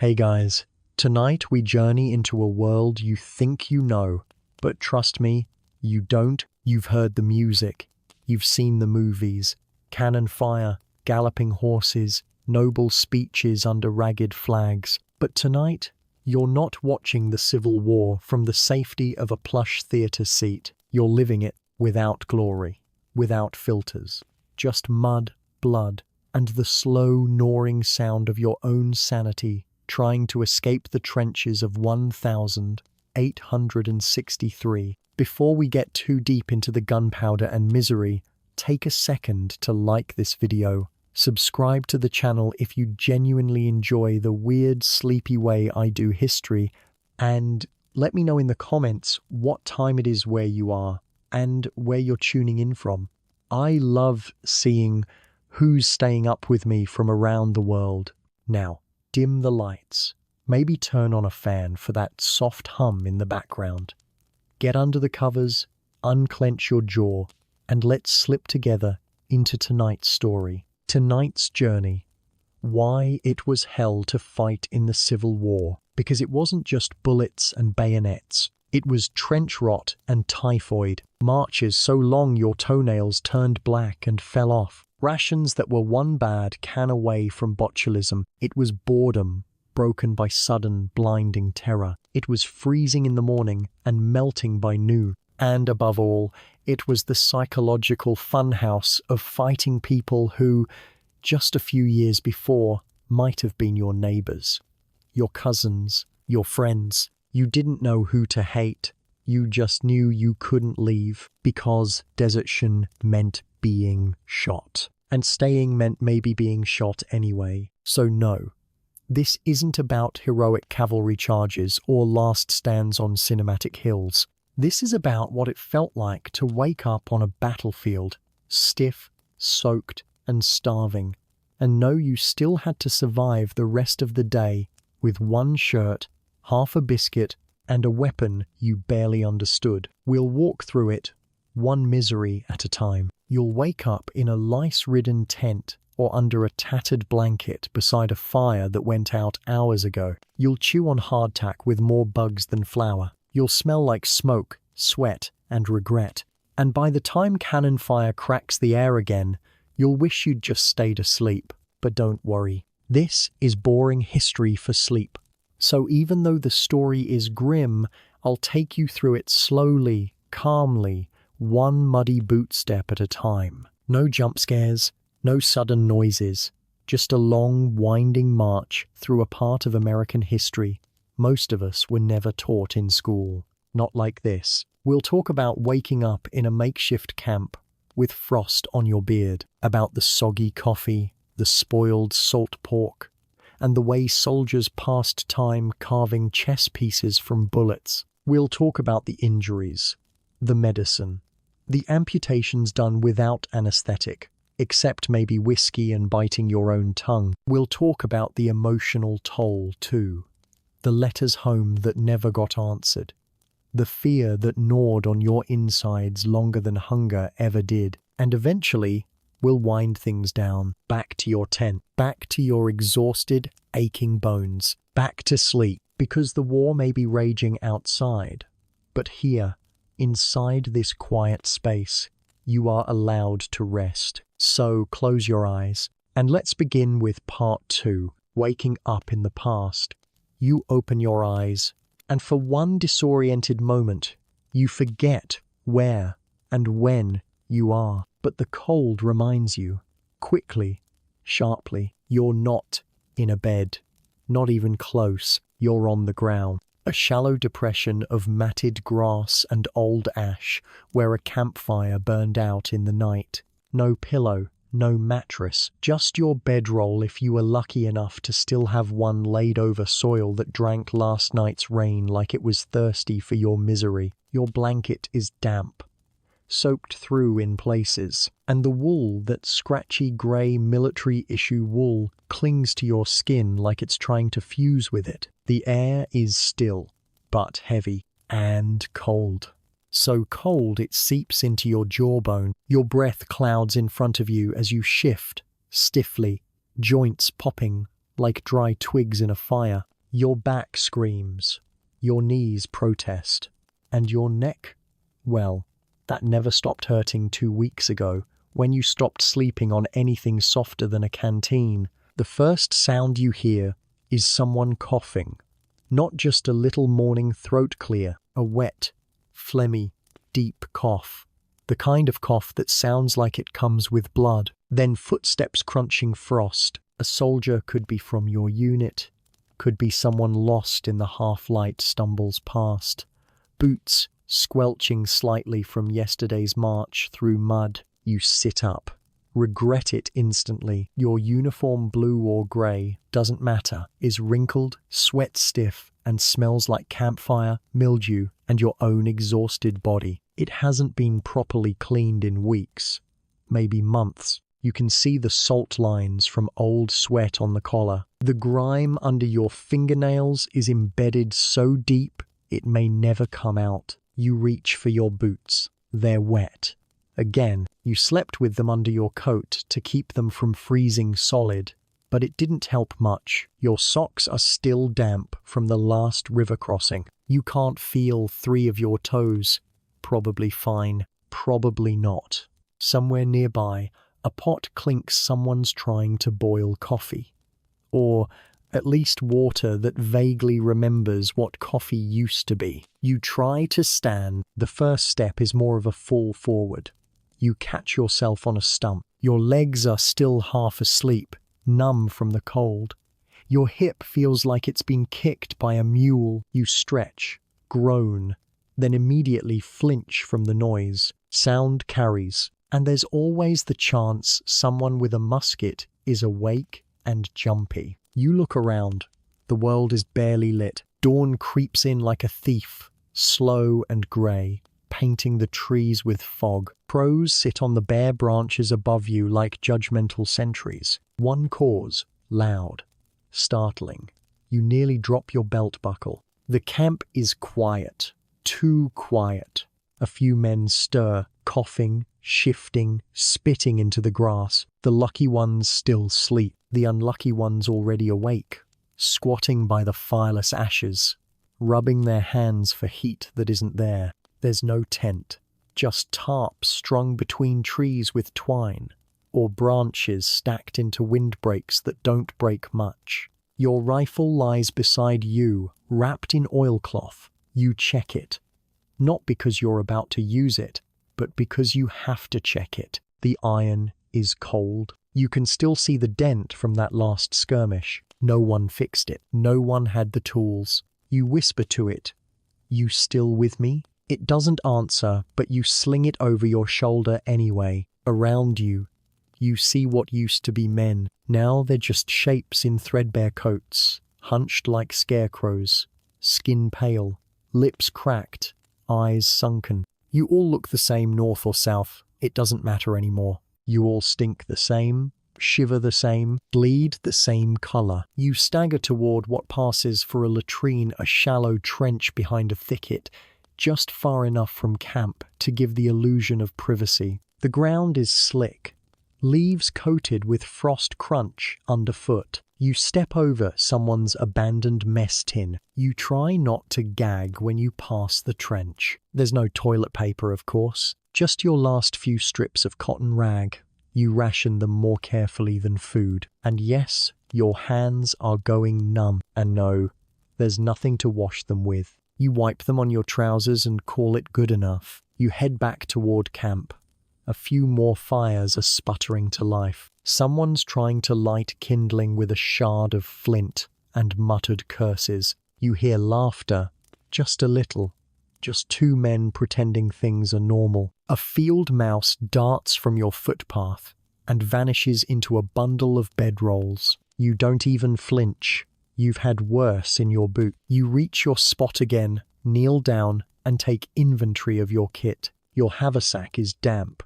Hey guys, tonight we journey into a world you think you know, but trust me, you don't. You've heard the music, you've seen the movies, cannon fire, galloping horses, noble speeches under ragged flags. But tonight, you're not watching the Civil War from the safety of a plush theatre seat. You're living it without glory, without filters, just mud, blood, and the slow, gnawing sound of your own sanity trying to escape the trenches of 1863. Before we get too deep into the gunpowder and misery, take a second to like this video, subscribe to the channel if you genuinely enjoy the weird, sleepy way I do history, and let me know in the comments what time it is where you are and where you're tuning in from. I love seeing who's staying up with me from around the world. Now, dim the lights. Maybe turn on a fan for that soft hum in the background. Get under the covers, unclench your jaw, and let's slip together into tonight's story. Tonight's journey. Why it was hell to fight in the Civil War. Because it wasn't just bullets and bayonets. It was trench rot and typhoid. Marches so long your toenails turned black and fell off. Rations that were one bad can away from botulism. It was boredom, broken by sudden, blinding terror. It was freezing in the morning and melting by noon. And above all, it was the psychological funhouse of fighting people who, just a few years before, might have been your neighbors, your cousins, your friends. You didn't know who to hate. You just knew you couldn't leave because desertion meant being shot. And staying meant maybe being shot anyway. So no, this isn't about heroic cavalry charges or last stands on cinematic hills. This is about what it felt like to wake up on a battlefield, stiff, soaked, and starving, and know you still had to survive the rest of the day with one shirt, half a biscuit, and a weapon you barely understood. We'll walk through it, one misery at a time. You'll wake up in a lice-ridden tent or under a tattered blanket beside a fire that went out hours ago. You'll chew on hardtack with more bugs than flour. You'll smell like smoke, sweat, and regret. And by the time cannon fire cracks the air again, you'll wish you'd just stayed asleep. But don't worry. This is boring history for sleep. So even though the story is grim, I'll take you through it slowly, calmly, one muddy boot step at a time. No jump scares, no sudden noises, just a long, winding march through a part of American history most of us were never taught in school. Not like this. We'll talk about waking up in a makeshift camp with frost on your beard, about the soggy coffee, the spoiled salt pork, and the way soldiers passed time carving chess pieces from bullets. We'll talk about the injuries, the medicine, the amputations done without anesthetic, except maybe whiskey and biting your own tongue. We'll talk about the emotional toll too, the letters home that never got answered, the fear that gnawed on your insides longer than hunger ever did, and eventually we'll wind things down, back to your tent, back to your exhausted, aching bones, back to sleep, because the war may be raging outside, but here, inside this quiet space, you are allowed to rest. So close your eyes, and let's begin with part 2, waking up in the past. You open your eyes, and for one disoriented moment, you forget where and when you are. But the cold reminds you, quickly, sharply, you're not in a bed, not even close, you're on the ground. A shallow depression of matted grass and old ash where a campfire burned out in the night. No pillow, no mattress, just your bedroll if you were lucky enough to still have one laid over soil that drank last night's rain like it was thirsty for your misery. Your blanket is damp, soaked through in places, and the wool, that scratchy grey military-issue wool, clings to your skin like it's trying to fuse with it. The air is still, but heavy and cold. So cold it seeps into your jawbone. Your breath clouds in front of you as you shift, stiffly, joints popping, like dry twigs in a fire. Your back screams, your knees protest, and your neck, well, that never stopped hurting 2 weeks ago when you stopped sleeping on anything softer than a canteen. The first sound you hear is someone coughing, not just a little morning throat clear, a wet, phlegmy, deep cough, the kind of cough that sounds like it comes with blood. Then footsteps crunching frost. A soldier, could be from your unit, could be someone lost in the half-light, stumbles past. Boots squelching slightly from yesterday's march through mud. You sit up, regret it instantly. Your uniform, blue or grey, doesn't matter, is wrinkled, sweat stiff, and smells like campfire, mildew, and your own exhausted body. It hasn't been properly cleaned in weeks, maybe months. You can see the salt lines from old sweat on the collar. The grime under your fingernails is embedded so deep it may never come out. You reach for your boots. They're wet. Again, you slept with them under your coat to keep them from freezing solid, but it didn't help much. Your socks are still damp from the last river crossing. You can't feel 3 of your toes. Probably fine, probably not. Somewhere nearby, a pot clinks. Someone's trying to boil coffee. Or at least water that vaguely remembers what coffee used to be. You try to stand. The first step is more of a fall forward. You catch yourself on a stump. Your legs are still half asleep, numb from the cold. Your hip feels like it's been kicked by a mule. You stretch, groan, then immediately flinch from the noise. Sound carries, and there's always the chance someone with a musket is awake and jumpy. You look around. The world is barely lit. Dawn creeps in like a thief, slow and grey, painting the trees with fog. Crows sit on the bare branches above you like judgmental sentries. One caws, loud, startling. You nearly drop your belt buckle. The camp is quiet, too quiet. A few men stir, coughing, shifting, spitting into the grass. The lucky ones still sleep. The unlucky ones already awake, squatting by the fireless ashes, rubbing their hands for heat that isn't there. There's no tent, just tarps strung between trees with twine, or branches stacked into windbreaks that don't break much. Your rifle lies beside you, wrapped in oilcloth. You check it, not because you're about to use it, but because you have to check it. The iron is cold. You can still see the dent from that last skirmish. No one fixed it. No one had the tools. You whisper to it, "You still with me?" It doesn't answer, but you sling it over your shoulder anyway. Around you, you see what used to be men. Now they're just shapes in threadbare coats, hunched like scarecrows, skin pale, lips cracked, eyes sunken. You all look the same north or south. It doesn't matter anymore. You all stink the same, shiver the same, bleed the same color. You stagger toward what passes for a latrine, a shallow trench behind a thicket, just far enough from camp to give the illusion of privacy. The ground is slick, leaves coated with frost crunch underfoot. You step over someone's abandoned mess tin. You try not to gag when you pass the trench. There's no toilet paper, of course, just your last few strips of cotton rag. You ration them more carefully than food. And yes, your hands are going numb. And no, there's nothing to wash them with. You wipe them on your trousers and call it good enough. You head back toward camp. A few more fires are sputtering to life. Someone's trying to light kindling with a shard of flint and muttered curses. You hear laughter, just a little. Just 2 men pretending things are normal. A field mouse darts from your footpath and vanishes into a bundle of bedrolls. You don't even flinch. You've had worse in your boot. You reach your spot again, kneel down, and take inventory of your kit. Your haversack is damp.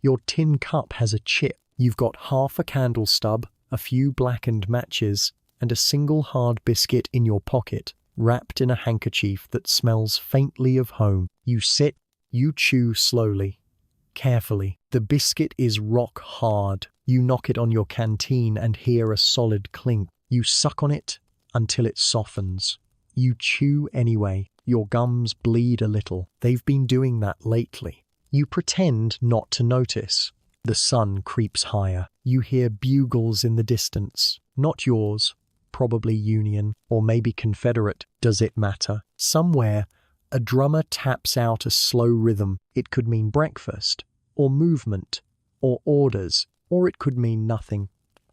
Your tin cup has a chip. You've got half a candle stub, a few blackened matches, and a single hard biscuit in your pocket, wrapped in a handkerchief that smells faintly of home. You sit, you chew slowly, carefully. The biscuit is rock hard. You knock it on your canteen and hear a solid clink. You suck on it until it softens. You chew anyway. Your gums bleed a little. They've been doing that lately. You pretend not to notice. The sun creeps higher. You hear bugles in the distance. Not yours, probably Union, or maybe Confederate. Does it matter? Somewhere, a drummer taps out a slow rhythm. It could mean breakfast, or movement, or orders, or it could mean nothing.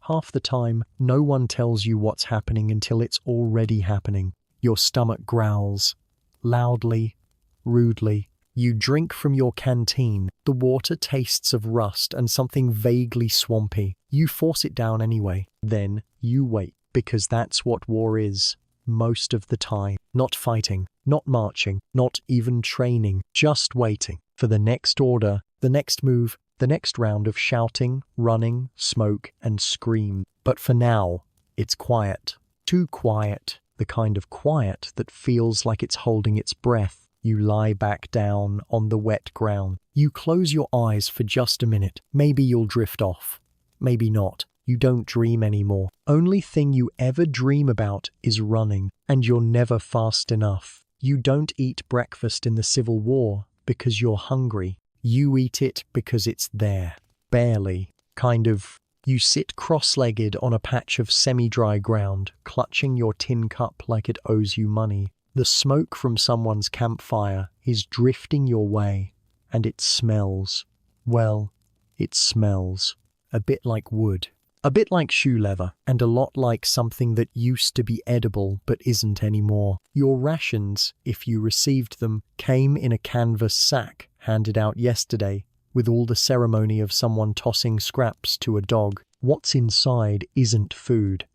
Half the time, no one tells you what's happening until it's already happening. Your stomach growls, loudly, rudely. You drink from your canteen. The water tastes of rust and something vaguely swampy. You force it down anyway. Then you wait, because that's what war is, most of the time. Not fighting, not marching, not even training, just waiting for the next order, the next move, the next round of shouting, running, smoke, and scream. But for now, it's quiet. Too quiet. The kind of quiet that feels like it's holding its breath. You lie back down on the wet ground. You close your eyes for just a minute. Maybe you'll drift off. Maybe not. You don't dream anymore. Only thing you ever dream about is running, and you're never fast enough. You don't eat breakfast in the Civil War because you're hungry. You eat it because it's there. Barely. Kind of. You sit cross-legged on a patch of semi-dry ground, clutching your tin cup like it owes you money. The smoke from someone's campfire is drifting your way, and it smells. Well, it smells. A bit like wood. A bit like shoe leather, and a lot like something that used to be edible but isn't anymore. Your rations, if you received them, came in a canvas sack handed out yesterday, with all the ceremony of someone tossing scraps to a dog. What's inside isn't food.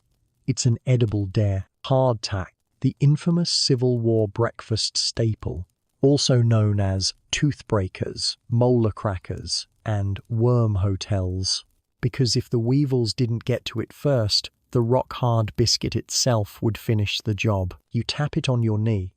It's an edible dare. Hardtack, the infamous Civil War breakfast staple, also known as toothbreakers, molar crackers, and worm hotels. Because if the weevils didn't get to it first, the rock-hard biscuit itself would finish the job. You tap it on your knee.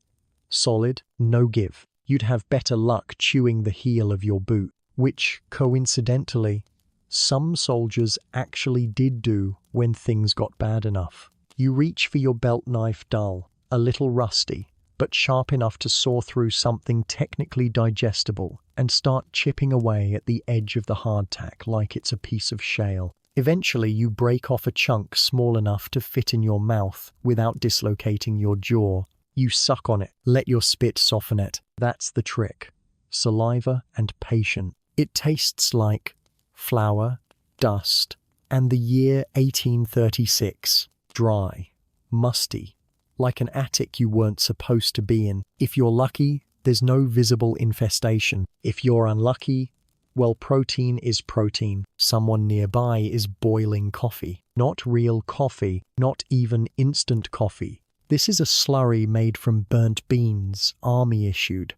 Solid, no give. You'd have better luck chewing the heel of your boot, which, coincidentally, some soldiers actually did do when things got bad enough. You reach for your belt knife dull, a little rusty, but sharp enough to saw through something technically digestible, and start chipping away at the edge of the hardtack like it's a piece of shale. Eventually, you break off a chunk small enough to fit in your mouth without dislocating your jaw. You suck on it, let your spit soften it. That's the trick. Saliva and patience. It tastes like flour, dust, and the year 1836. Dry, musty, like an attic you weren't supposed to be in. If you're lucky, there's no visible infestation. If you're unlucky, well, protein is protein. Someone nearby is boiling coffee. Not real coffee, not even instant coffee. This is a slurry made from burnt beans, army issued,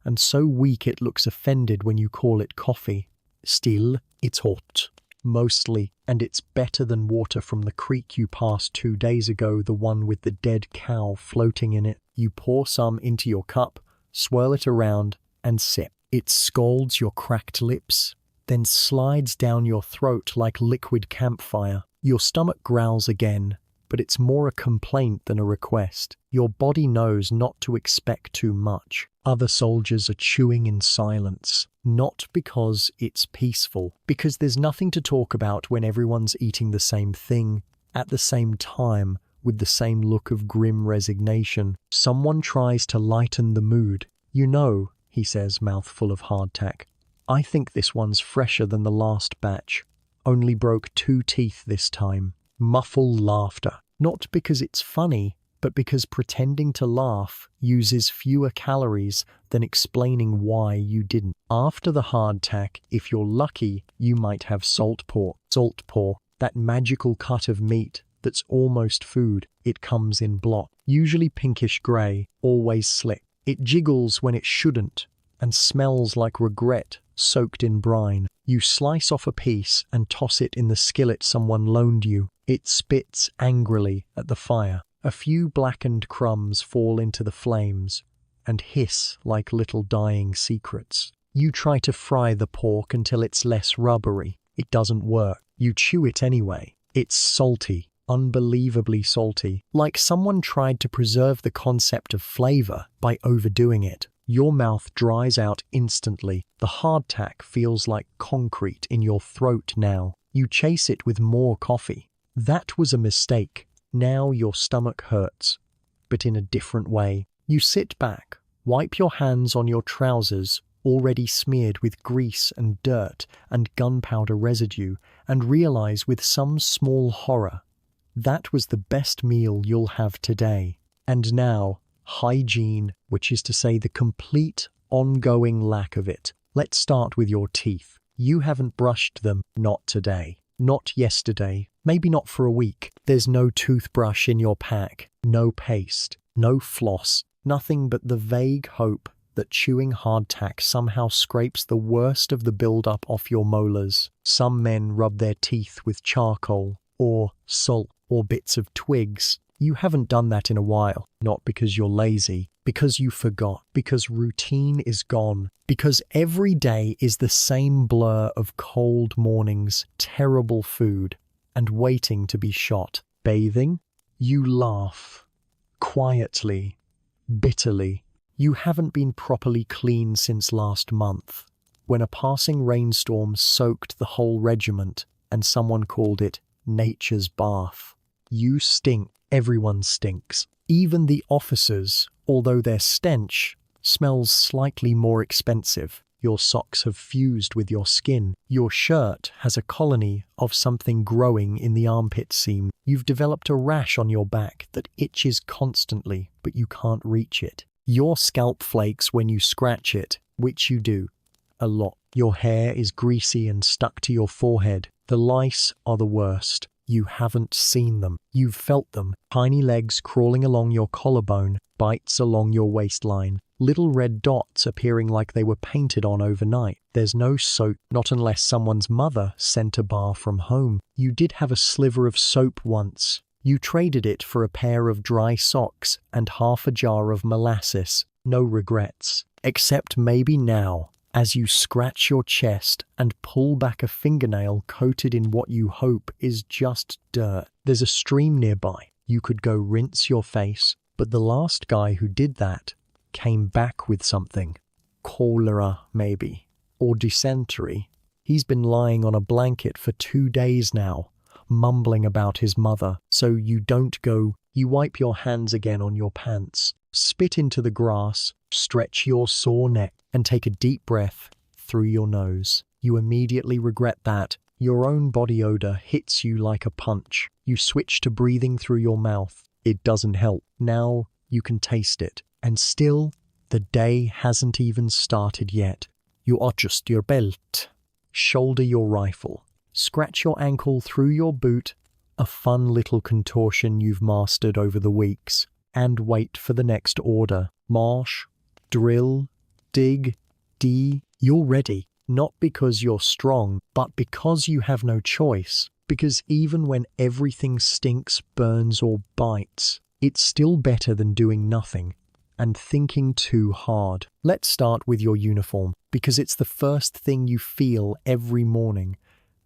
and so weak it looks offended when you call it coffee. Still, it's hot. Mostly, and it's better than water from the creek you passed 2 days ago, the one with the dead cow floating in it. You pour some into your cup, swirl it around, and sip. It scalds your cracked lips, then slides down your throat like liquid campfire. Your stomach growls again, but it's more a complaint than a request. Your body knows not to expect too much. Other soldiers are chewing in silence, not because it's peaceful, because there's nothing to talk about when everyone's eating the same thing, at the same time, with the same look of grim resignation. Someone tries to lighten the mood. "You know," he says, mouthful of hardtack, "I think this one's fresher than the last batch. Only broke 2 teeth this time." Muffle laughter. Not because it's funny, but because pretending to laugh uses fewer calories than explaining why you didn't. After the hardtack, if you're lucky, you might have salt pork. Salt pork, that magical cut of meat that's almost food. It comes in block, usually pinkish grey, always slick. It jiggles when it shouldn't, and smells like regret soaked in brine. You slice off a piece and toss it in the skillet someone loaned you. It spits angrily at the fire. A few blackened crumbs fall into the flames and hiss like little dying secrets. You try to fry the pork until it's less rubbery. It doesn't work. You chew it anyway. It's salty, unbelievably salty, like someone tried to preserve the concept of flavor by overdoing it. Your mouth dries out instantly. The hardtack feels like concrete in your throat now. You chase it with more coffee. That was a mistake. Now your stomach hurts, but in a different way. You sit back, wipe your hands on your trousers, already smeared with grease and dirt and gunpowder residue, and realize with some small horror, that was the best meal you'll have today. And now, hygiene, which is to say the complete, ongoing lack of it. Let's start with your teeth. You haven't brushed them, not today, not yesterday, maybe not for a week. There's no toothbrush in your pack, no paste, no floss, nothing but the vague hope that chewing hardtack somehow scrapes the worst of the buildup off your molars. Some men rub their teeth with charcoal, or salt, or bits of twigs. You haven't done that in a while, not because you're lazy, because you forgot, because routine is gone, because every day is the same blur of cold mornings, terrible food, and waiting to be shot. Bathing? You laugh. Quietly. Bitterly. You haven't been properly clean since last month, when a passing rainstorm soaked the whole regiment and someone called it nature's bath. You stink. Everyone stinks. Even the officers, although their stench smells slightly more expensive. Your socks have fused with your skin. Your shirt has a colony of something growing in the armpit seam. You've developed a rash on your back that itches constantly, but you can't reach it. Your scalp flakes when you scratch it, which you do a lot. Your hair is greasy and stuck to your forehead. The lice are the worst. You haven't seen them. You've felt them. Tiny legs crawling along your collarbone, bites along your waistline, little red dots appearing like they were painted on overnight. There's no soap, not unless someone's mother sent a bar from home. You did have a sliver of soap once. You traded it for a pair of dry socks and half a jar of molasses. No regrets. Except maybe now, as you scratch your chest and pull back a fingernail coated in what you hope is just dirt. There's a stream nearby. You could go rinse your face, but the last guy who did that came back with something. Cholera, maybe. Or dysentery. He's been lying on a blanket for 2 days now, mumbling about his mother. So you don't go. You wipe your hands again on your pants, spit into the grass, stretch your sore neck, and take a deep breath through your nose. You immediately regret that. Your own body odor hits you like a punch. You switch to breathing through your mouth. It doesn't help. Now you can taste it. And still, the day hasn't even started yet. You adjust your belt, shoulder your rifle, scratch your ankle through your boot, a fun little contortion you've mastered over the weeks, and wait for the next order. March, drill, dig, you're ready. Not because you're strong, but because you have no choice. Because even when everything stinks, burns, or bites, it's still better than doing nothing and thinking too hard. Let's start with your uniform, because it's the first thing you feel every morning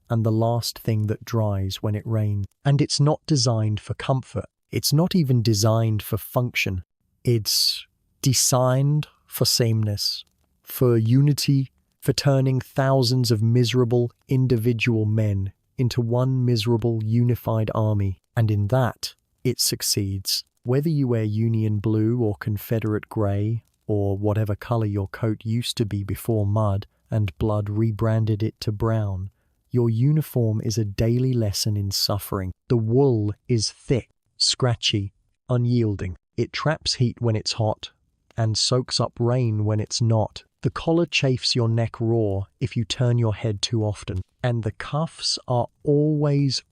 and the last thing that dries when it rains. And it's not designed for comfort. It's not even designed for function. It's designed for sameness, for unity, for turning thousands of miserable individual men into one miserable unified army. And in that, it succeeds. Whether you wear Union blue or Confederate grey, or whatever colour your coat used to be before mud and blood rebranded it to brown, your uniform is a daily lesson in suffering. The wool is thick, scratchy, unyielding. It traps heat when it's hot and soaks up rain when it's not. The collar chafes your neck raw if you turn your head too often. And the cuffs are always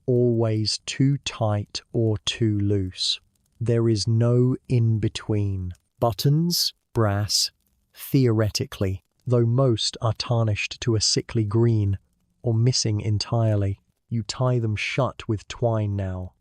too tight or too loose. There is no in-between. Buttons, brass, theoretically, though most are tarnished to a sickly green or missing entirely. You tie them shut with twine now,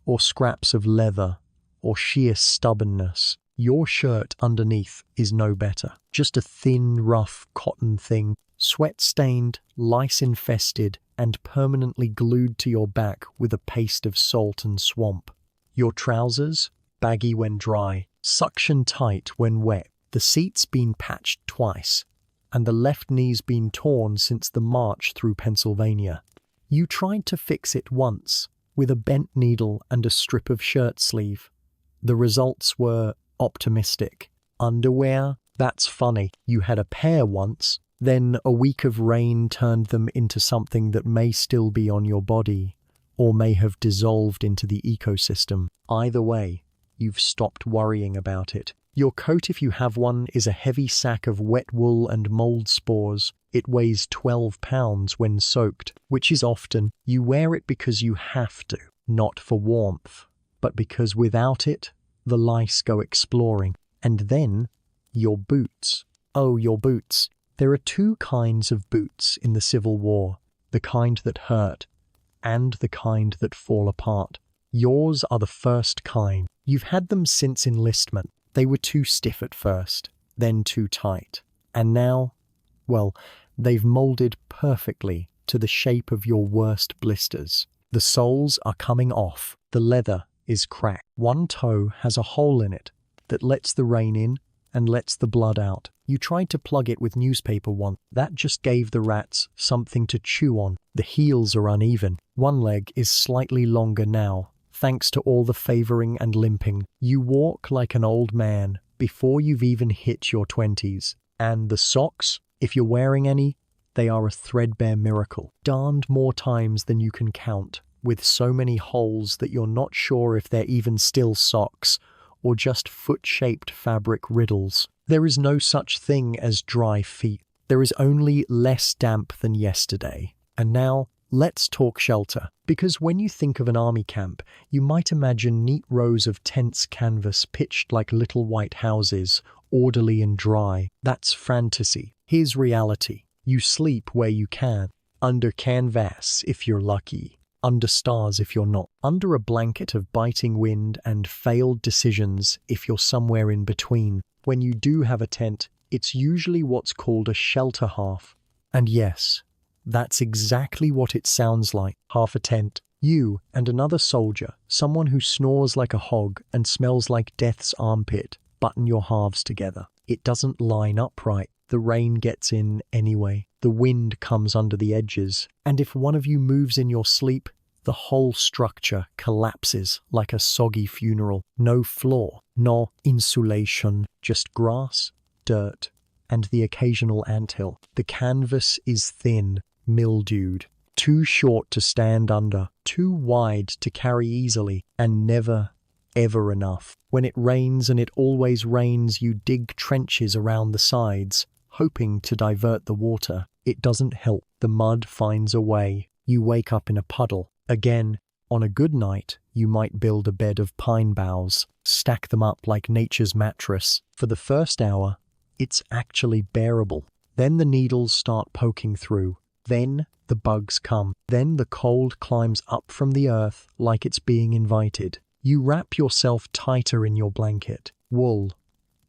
or scraps of leather, or sheer stubbornness. Your shirt underneath is no better. Just a thin, rough cotton thing, sweat-stained, lice-infested, and permanently glued to your back with a paste of salt and swamp. Your trousers, baggy when dry, suction tight when wet. The seat's been patched twice, and the left knee's been torn since the march through Pennsylvania. You tried to fix it once, with a bent needle and a strip of shirt sleeve. The results were optimistic. Underwear? That's funny. You had a pair once, then a week of rain turned them into something that may still be on your body, or may have dissolved into the ecosystem. Either way, you've stopped worrying about it. Your coat, if you have one, is a heavy sack of wet wool and mold spores. It weighs 12 pounds when soaked, which is often. You wear it because you have to, not for warmth, but because without it, the lice go exploring. And then, your boots. Oh, your boots. There are two kinds of boots in the Civil War, the kind that hurt, and the kind that fall apart. Yours are the first kind. You've had them since enlistment. They were too stiff at first, then too tight. And now, well, they've molded perfectly to the shape of your worst blisters. The soles are coming off. The leather is cracked. One toe has a hole in it that lets the rain in and lets the blood out. You tried to plug it with newspaper once. That just gave the rats something to chew on. The heels are uneven. One leg is slightly longer now, thanks to all the favoring and limping. You walk like an old man before you've even hit your 20s. And the socks, if you're wearing any, they are a threadbare miracle. Darned more times than you can count, with so many holes that you're not sure if they're even still socks or just foot-shaped fabric riddles. There is no such thing as dry feet. There is only less damp than yesterday. And now, let's talk shelter. Because when you think of an army camp, you might imagine neat rows of tense canvas pitched like little white houses, orderly and dry. That's fantasy. Here's reality. You sleep where you can. Under canvas if you're lucky. Under stars if you're not. Under a blanket of biting wind and failed decisions if you're somewhere in between. When you do have a tent, it's usually what's called a shelter half. And yes, that's exactly what it sounds like. Half a tent. You and another soldier, someone who snores like a hog and smells like death's armpit, button your halves together. It doesn't line up right. The rain gets in anyway. The wind comes under the edges. And if one of you moves in your sleep, the whole structure collapses like a soggy funeral. No floor, no insulation, just grass, dirt, and the occasional anthill. The canvas is thin, mildewed, too short to stand under, too wide to carry easily, and never, ever enough. When it rains, and it always rains, you dig trenches around the sides, hoping to divert the water. It doesn't help. The mud finds a way. You wake up in a puddle. Again, on a good night, you might build a bed of pine boughs, stack them up like nature's mattress. For the first hour, it's actually bearable. Then the needles start poking through. Then the bugs come. Then the cold climbs up from the earth like it's being invited. You wrap yourself tighter in your blanket. Wool.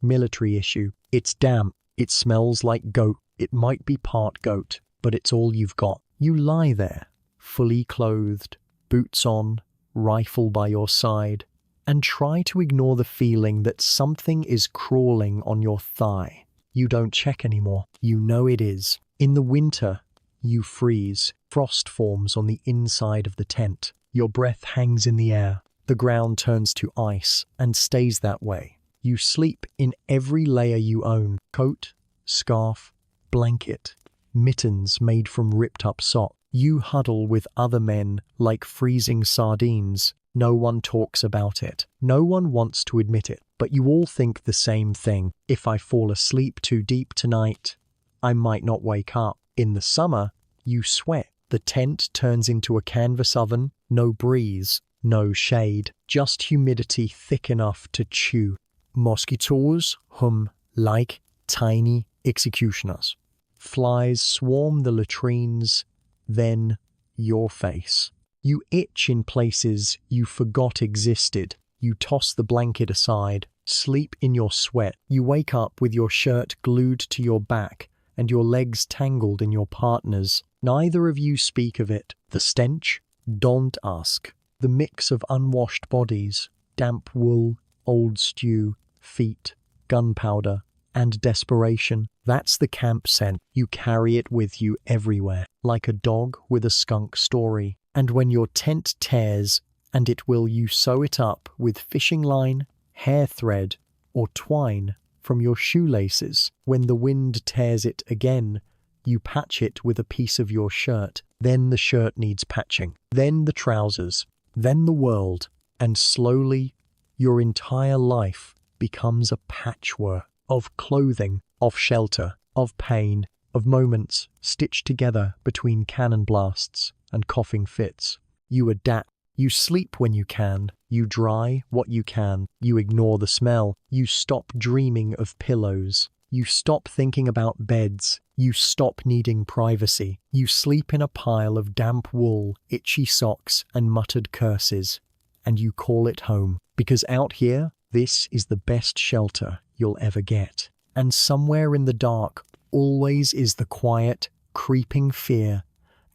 Military issue. It's damp. It smells like goat. It might be part goat, but it's all you've got. You lie there, fully clothed, boots on, rifle by your side, and try to ignore the feeling that something is crawling on your thigh. You don't check anymore. You know it is. In the winter, you freeze. Frost forms on the inside of the tent. Your breath hangs in the air. The ground turns to ice and stays that way. You sleep in every layer you own. Coat, scarf, blanket, mittens made from ripped-up socks. You huddle with other men like freezing sardines. No one talks about it. No one wants to admit it. But you all think the same thing. If I fall asleep too deep tonight, I might not wake up. In the summer, you sweat. The tent turns into a canvas oven. No breeze, no shade, just humidity thick enough to chew. Mosquitoes hum like tiny executioners. Flies swarm the latrines, then your face. You itch in places you forgot existed. You toss the blanket aside, sleep in your sweat. You wake up with your shirt glued to your back and your legs tangled in your partner's. Neither of you speak of it. The stench? Don't ask. The mix of unwashed bodies, damp wool, old stew, feet, gunpowder, and desperation. That's the camp scent. You carry it with you everywhere, like a dog with a skunk story. And when your tent tears, and it will, you sew it up with fishing line, hair thread, or twine from your shoelaces. When the wind tears it again, you patch it with a piece of your shirt. Then the shirt needs patching. Then the trousers. Then the world. And slowly, your entire life becomes a patchwork of clothing, of shelter, of pain, of moments stitched together between cannon blasts and coughing fits. You adapt. You sleep when you can. You dry what you can. You ignore the smell. You stop dreaming of pillows. You stop thinking about beds. You stop needing privacy. You sleep in a pile of damp wool, itchy socks, and muttered curses. And you call it home. Because out here, this is the best shelter you'll ever get. And somewhere in the dark always is the quiet, creeping fear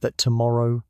that tomorrow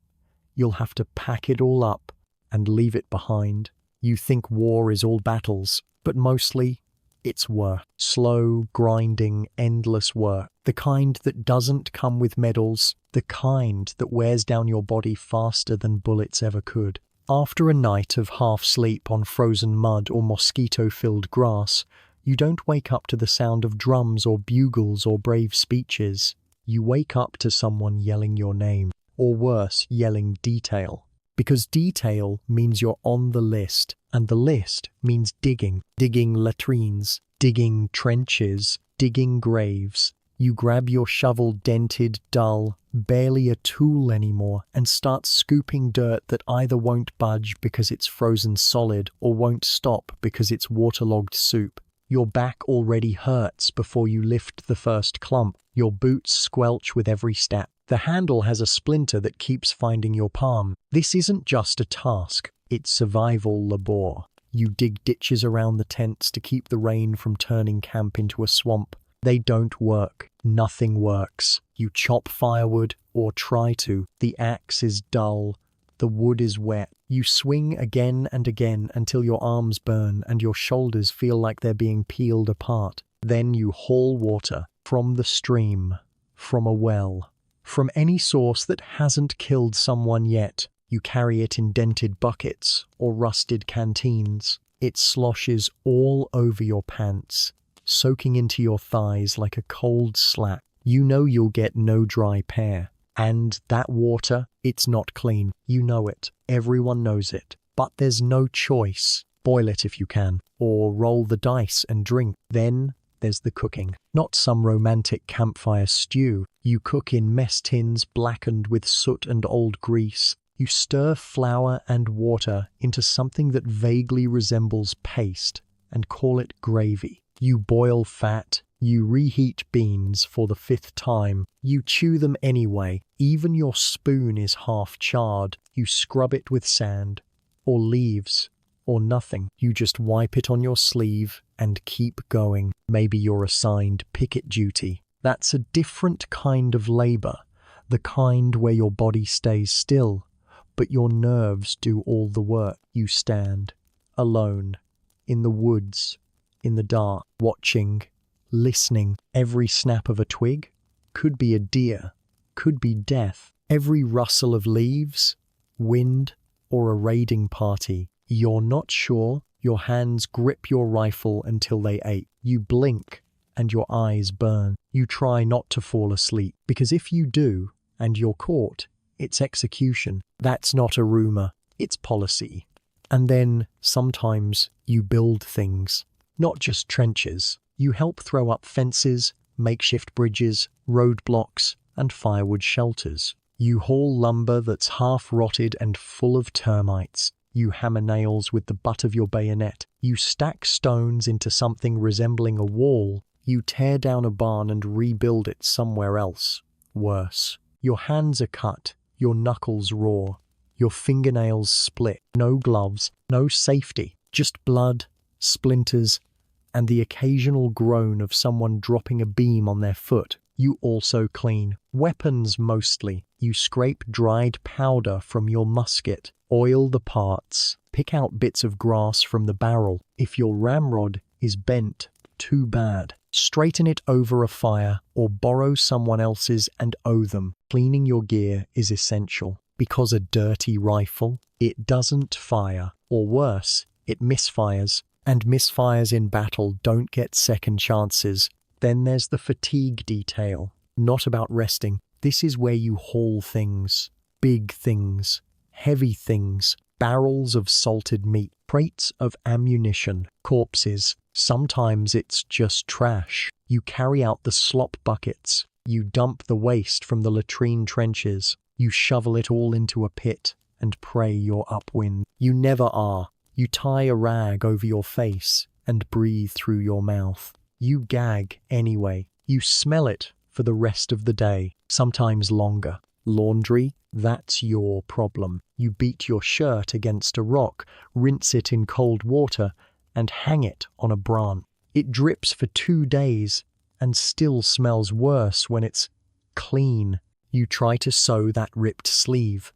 you'll have to pack it all up and leave it behind. You think war is all battles, but mostly it's work. Slow, grinding, endless work. The kind that doesn't come with medals. The kind that wears down your body faster than bullets ever could. After a night of half sleep on frozen mud or mosquito-filled grass, you don't wake up to the sound of drums or bugles or brave speeches. You wake up to someone yelling your name, or worse, yelling detail. Because detail means you're on the list, and the list means digging. Digging latrines, digging trenches, digging graves. You grab your shovel, dented, dull, barely a tool anymore, and start scooping dirt that either won't budge because it's frozen solid or won't stop because it's waterlogged soup. Your back already hurts before you lift the first clump. Your boots squelch with every step. The handle has a splinter that keeps finding your palm. This isn't just a task, it's survival labor. You dig ditches around the tents to keep the rain from turning camp into a swamp. They don't work. Nothing works. You chop firewood, or try to. The axe is dull. The wood is wet. You swing again and again until your arms burn and your shoulders feel like they're being peeled apart. Then you haul water from the stream, from a well, from any source that hasn't killed someone yet. You carry it in dented buckets or rusted canteens. It sloshes all over your pants, soaking into your thighs like a cold slap. You know you'll get no dry pair. And that water, it's not clean. You know it. Everyone knows it. But there's no choice. Boil it if you can, or roll the dice and drink. Then there's the cooking. Not some romantic campfire stew. You cook in mess tins blackened with soot and old grease. You stir flour and water into something that vaguely resembles paste and call it gravy. You boil fat. You reheat beans for the 5th time. You chew them anyway. Even your spoon is half charred. You scrub it with sand, or leaves, or nothing. You just wipe it on your sleeve and keep going. Maybe you're assigned picket duty. That's a different kind of labor, the kind where your body stays still, but your nerves do all the work. You stand, alone, in the woods, in the dark, watching, listening. Every snap of a twig could be a deer, could be death. Every rustle of leaves, wind, or a raiding party. You're not sure. Your hands grip your rifle until they ache. You blink and your eyes burn. You try not to fall asleep, because if you do and you're caught, it's execution. That's not a rumor, it's policy. And then sometimes you build things, not just trenches. You help throw up fences, makeshift bridges, roadblocks, and firewood shelters. You haul lumber that's half-rotted and full of termites. You hammer nails with the butt of your bayonet. You stack stones into something resembling a wall. You tear down a barn and rebuild it somewhere else. Worse. Your hands are cut, your knuckles raw, your fingernails split. No gloves, no safety, just blood, splinters, and the occasional groan of someone dropping a beam on their foot. You also clean. Weapons mostly. You scrape dried powder from your musket. Oil the parts. Pick out bits of grass from the barrel. If your ramrod is bent, too bad. Straighten it over a fire or borrow someone else's and owe them. Cleaning your gear is essential because a dirty rifle, it doesn't fire, or worse, it misfires. And misfires in battle don't get second chances. Then there's the fatigue detail. Not about resting. This is where you haul things. Big things. Heavy things. Barrels of salted meat. Crates of ammunition. Corpses. Sometimes it's just trash. You carry out the slop buckets. You dump the waste from the latrine trenches. You shovel it all into a pit and pray you're upwind. You never are. You tie a rag over your face and breathe through your mouth. You gag anyway. You smell it for the rest of the day, sometimes longer. Laundry, that's your problem. You beat your shirt against a rock, rinse it in cold water, and hang it on a branch. It drips for 2 days and still smells worse when it's clean. You try to sew that ripped sleeve.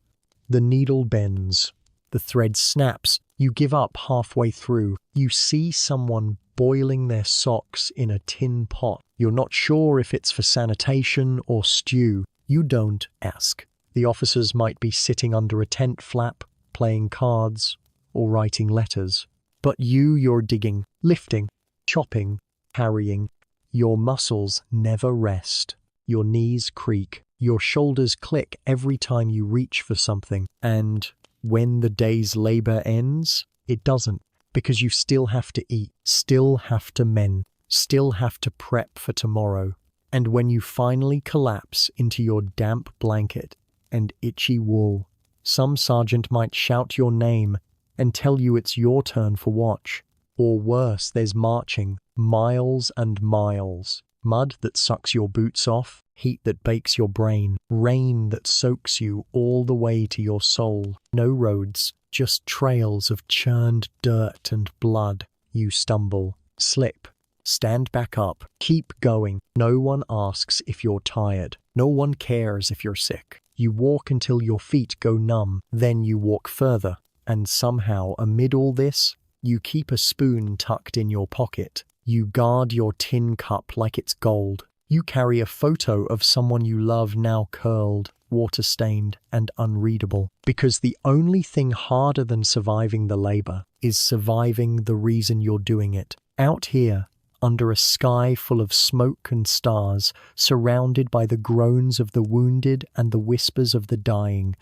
The needle bends. The thread snaps. You give up halfway through. You see someone boiling their socks in a tin pot. You're not sure if it's for sanitation or stew. You don't ask. The officers might be sitting under a tent flap, playing cards, or writing letters. But you're digging, lifting, chopping, carrying. Your muscles never rest. Your knees creak. Your shoulders click every time you reach for something. And when the day's labor ends, it doesn't, because you still have to eat, still have to mend, still have to prep for tomorrow. And when you finally collapse into your damp blanket and itchy wool, some sergeant might shout your name and tell you it's your turn for watch. Or worse, there's marching, miles and miles, mud that sucks your boots off, heat that bakes your brain, rain that soaks you all the way to your soul. No roads, just trails of churned dirt and blood. You stumble, slip, stand back up, keep going. No one asks if you're tired. No one cares if you're sick. You walk until your feet go numb, then you walk further. And somehow, amid all this, you keep a spoon tucked in your pocket. You guard your tin cup like it's gold. You carry a photo of someone you love now curled, water-stained, and unreadable. Because the only thing harder than surviving the labor is surviving the reason you're doing it. Out here, under a sky full of smoke and stars, surrounded by the groans of the wounded and the whispers of the dying,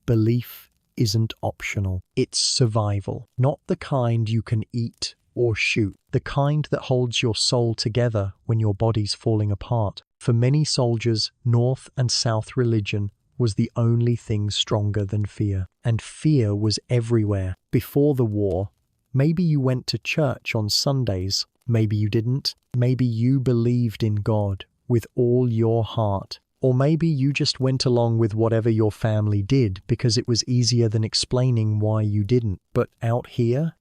belief isn't optional. It's survival. Not the kind you can eat or shoot, the kind that holds your soul together when your body's falling apart. For many soldiers, North and South religion was the only thing stronger than fear. And fear was everywhere. Before the war, maybe you went to church on Sundays, maybe you didn't, maybe you believed in God with all your heart, or maybe you just went along with whatever your family did because it was easier than explaining why you didn't. But out here,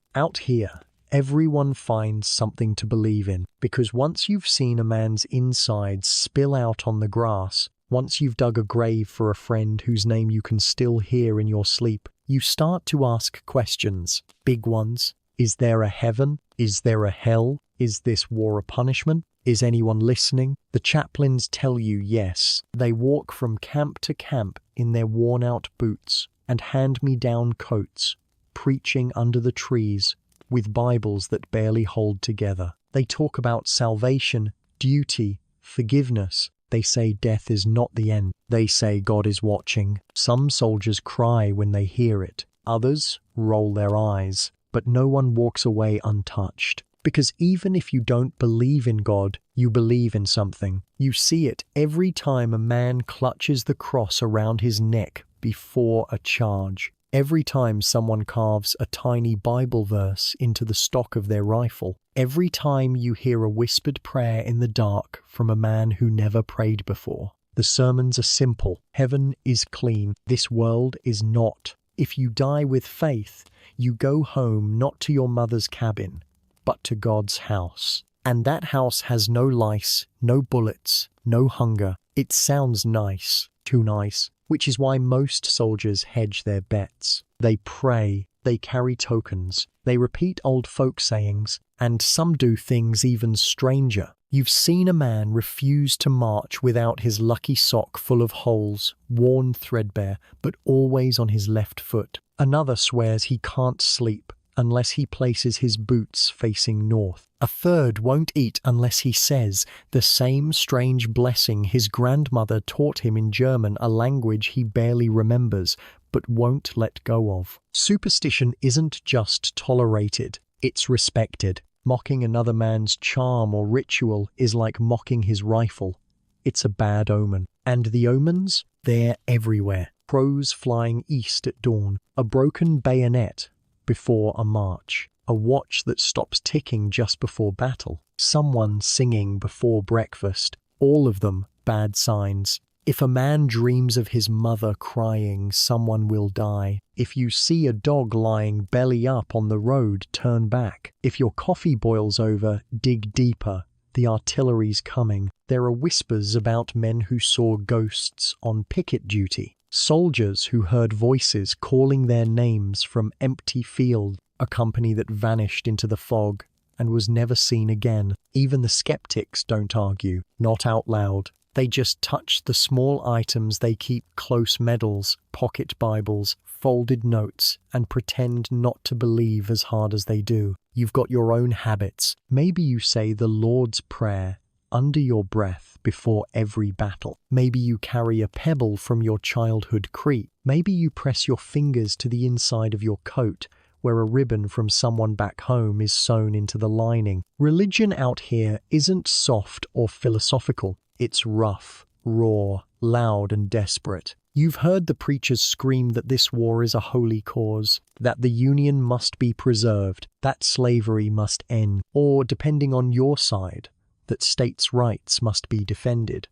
everyone finds something to believe in, because once you've seen a man's insides spill out on the grass, once you've dug a grave for a friend whose name you can still hear in your sleep, you start to ask questions, big ones. Is there a heaven? Is there a hell? Is this war a punishment? Is anyone listening? The chaplains tell you yes. They walk from camp to camp in their worn-out boots and hand-me-down coats, preaching under the trees, with Bibles that barely hold together. They talk about salvation, duty, forgiveness. They say death is not the end. They say God is watching. Some soldiers cry when they hear it. Others roll their eyes. But no one walks away untouched. Because even if you don't believe in God, you believe in something. You see it every time a man clutches the cross around his neck before a charge. Every time someone carves a tiny Bible verse into the stock of their rifle. Every time you hear a whispered prayer in the dark from a man who never prayed before. The sermons are simple. Heaven is clean. This world is not. If you die with faith, you go home not to your mother's cabin, but to God's house. And that house has no lice, no bullets, no hunger. It sounds nice, too nice, which is why most soldiers hedge their bets. They pray, they carry tokens, they repeat old folk sayings, and some do things even stranger. You've seen a man refuse to march without his lucky sock full of holes, worn threadbare, but always on his left foot. Another swears he can't sleep unless he places his boots facing north. A third won't eat unless he says the same strange blessing his grandmother taught him in German, a language he barely remembers, but won't let go of. Superstition isn't just tolerated, it's respected. Mocking another man's charm or ritual is like mocking his rifle. It's a bad omen. And the omens? They're everywhere. Crows flying east at dawn, a broken bayonet before a march, a watch that stops ticking just before battle, someone singing before breakfast, all of them bad signs. If a man dreams of his mother crying, someone will die. If you see a dog lying belly up on the road, turn back. If your coffee boils over, dig deeper. The artillery's coming. There are whispers about men who saw ghosts on picket duty. Soldiers who heard voices calling their names from empty fields, a company that vanished into the fog and was never seen again. Even the skeptics don't argue, not out loud. They just touch the small items they keep: close medals, pocket Bibles, folded notes, and pretend not to believe as hard as they do. You've got your own habits. Maybe you say the Lord's Prayer under your breath before every battle. Maybe you carry a pebble from your childhood creep. Maybe you press your fingers to the inside of your coat where a ribbon from someone back home is sewn into the lining. Religion out here isn't soft or philosophical. It's rough, raw, loud, and desperate. You've heard the preachers scream that this war is a holy cause, that the Union must be preserved, that slavery must end, or, depending on your side, that states' rights must be defended,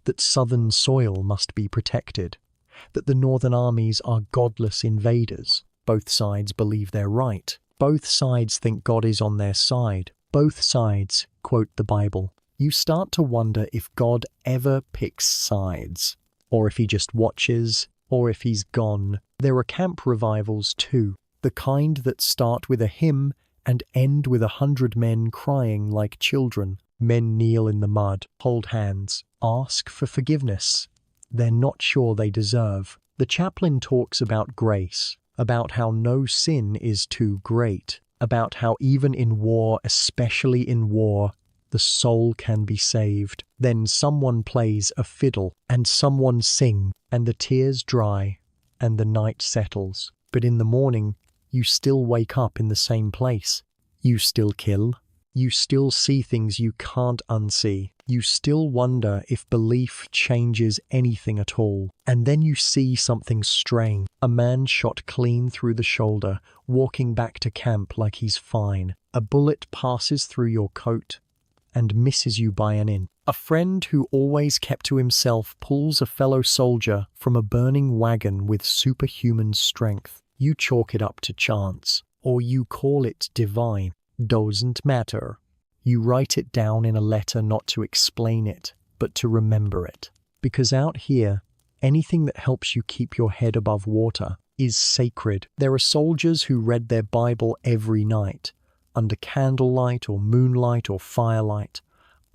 that Southern soil must be protected, that the Northern armies are godless invaders. Both sides believe they're right. Both sides think God is on their side. Both sides quote the Bible. You start to wonder if God ever picks sides, or if he just watches, or if he's gone. There are camp revivals too, the kind that start with a hymn and end with 100 men crying like children. Men kneel in the mud, hold hands, ask for forgiveness they're not sure they deserve. The chaplain talks about grace, about how no sin is too great, about how even in war, especially in war, the soul can be saved. Then someone plays a fiddle, and someone sings, and the tears dry, and the night settles. But in the morning, you still wake up in the same place. You still kill. You still see things you can't unsee. You still wonder if belief changes anything at all. And then you see something strange. A man shot clean through the shoulder, walking back to camp like he's fine. A bullet passes through your coat and misses you by an inch. A friend who always kept to himself pulls a fellow soldier from a burning wagon with superhuman strength. You chalk it up to chance, or you call it divine. Doesn't matter. You write it down in a letter not to explain it, but to remember it. Because out here, anything that helps you keep your head above water is sacred. There are soldiers who read their Bible every night, under candlelight or moonlight or firelight,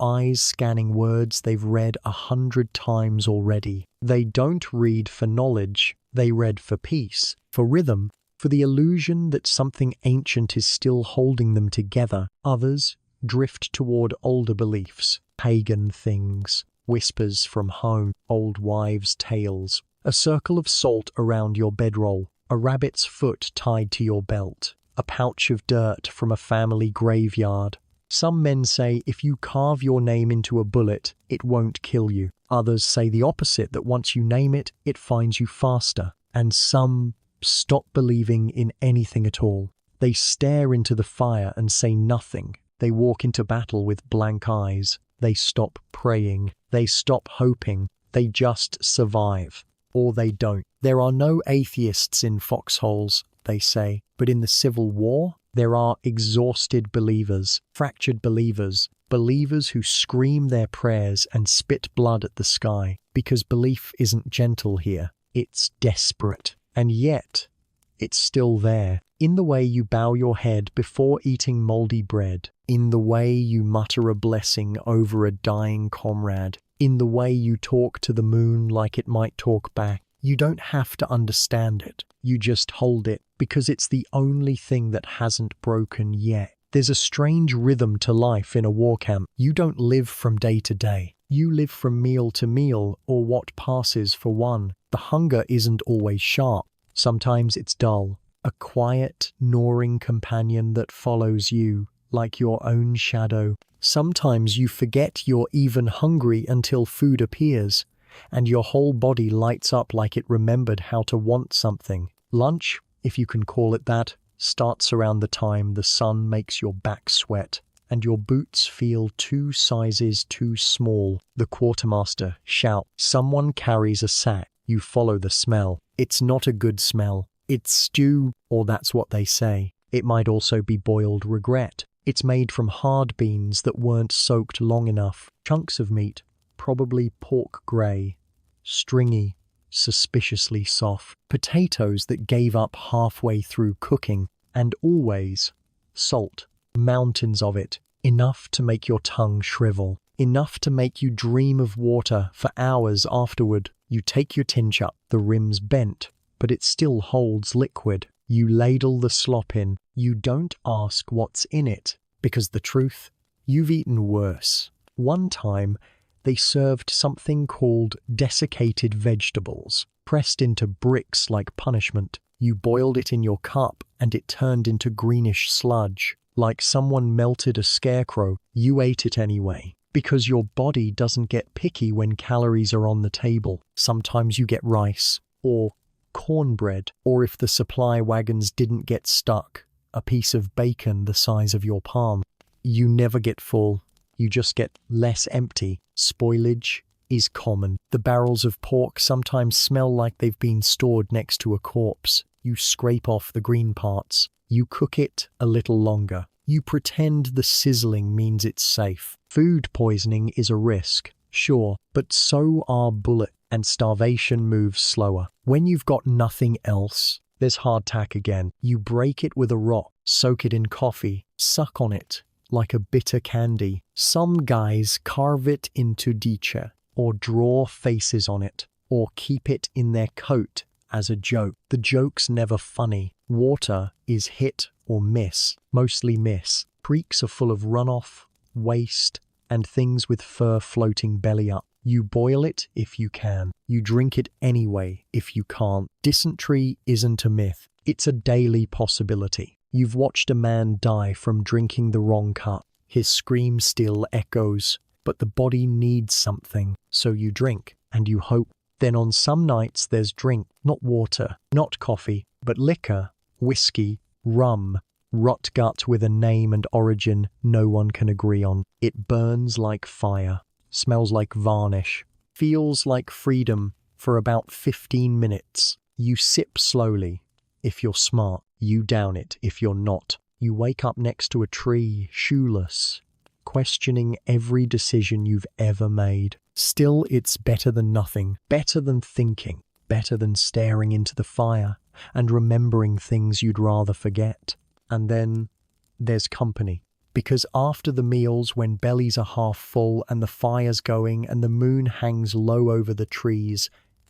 eyes scanning words they've read 100 times already. They don't read for knowledge, they read for peace, for rhythm, for the illusion that something ancient is still holding them together. Others drift toward older beliefs, pagan things, whispers from home, old wives' tales, a circle of salt around your bedroll, a rabbit's foot tied to your belt, a pouch of dirt from a family graveyard. Some men say if you carve your name into a bullet, it won't kill you. Others say the opposite, that once you name it, it finds you faster. And some stop believing in anything at all. They stare into the fire and say nothing. They walk into battle with blank eyes. They stop praying. They stop hoping. They just survive. Or they don't. There are no atheists in foxholes, they say, but in the Civil War, there are exhausted believers, fractured believers, Believers who scream their prayers and spit blood at the sky, because belief isn't gentle here, it's desperate. And yet, it's still there, in the way you bow your head before eating moldy bread, in the way you mutter a blessing over a dying comrade, in the way you talk to the moon like it might talk back. You don't have to understand it, you just hold it, because it's the only thing that hasn't broken yet. There's a strange rhythm to life in a war camp. You don't live from day to day. You live from meal to meal, or what passes for one. The hunger isn't always sharp. Sometimes it's dull. A quiet, gnawing companion that follows you, like your own shadow. Sometimes you forget you're even hungry until food appears, and your whole body lights up like it remembered how to want something. Lunch, if you can call it that, starts around the time the sun makes your back sweat, and your boots feel 2 sizes too small. The quartermaster shouts. Someone carries a sack. You follow the smell. It's not a good smell. It's stew, or that's what they say. It might also be boiled regret. It's made from hard beans that weren't soaked long enough. Chunks of meat, probably pork grey, stringy, suspiciously soft. Potatoes that gave up halfway through cooking, and always salt. Mountains of it, enough to make your tongue shrivel, enough to make you dream of water for hours afterward. You take your tinge up, the rim's bent, but it still holds liquid. You ladle the slop in. You don't ask what's in it, because the truth, you've eaten worse. One time, they served something called desiccated vegetables, pressed into bricks like punishment. You boiled it in your cup, and it turned into greenish sludge. Like someone melted a scarecrow, you ate it anyway. Because your body doesn't get picky when calories are on the table. Sometimes you get rice, or cornbread, or if the supply wagons didn't get stuck, a piece of bacon the size of your palm. You never get full, you just get less empty. Spoilage is common. The barrels of pork sometimes smell like they've been stored next to a corpse. You scrape off the green parts. You cook it a little longer. You pretend the sizzling means it's safe. Food poisoning is a risk, sure, but so are bullets, and starvation moves slower. When you've got nothing else, there's hardtack again. You break it with a rock, soak it in coffee, suck on it like a bitter candy. Some guys carve it into dicha, or draw faces on it, or keep it in their coat as a joke. The joke's never funny. Water is hit or miss, mostly miss. Creeks are full of runoff, waste, and things with fur floating belly up. You boil it if you can. You drink it anyway if you can't. Dysentery isn't a myth. It's a daily possibility. You've watched a man die from drinking the wrong cup. His scream still echoes, but the body needs something, so you drink, and you hope. Then on some nights there's drink, not water, not coffee, but liquor, whiskey, rum, rot gut with a name and origin no one can agree on. It burns like fire, smells like varnish, feels like freedom for about 15 minutes. You sip slowly, if you're smart. You down it if you're not. You wake up next to a tree, shoeless, questioning every decision you've ever made. Still, it's better than nothing, better than thinking, better than staring into the fire and remembering things you'd rather forget. And then there's company. Because after the meals, when bellies are half full and the fire's going and the moon hangs low over the trees,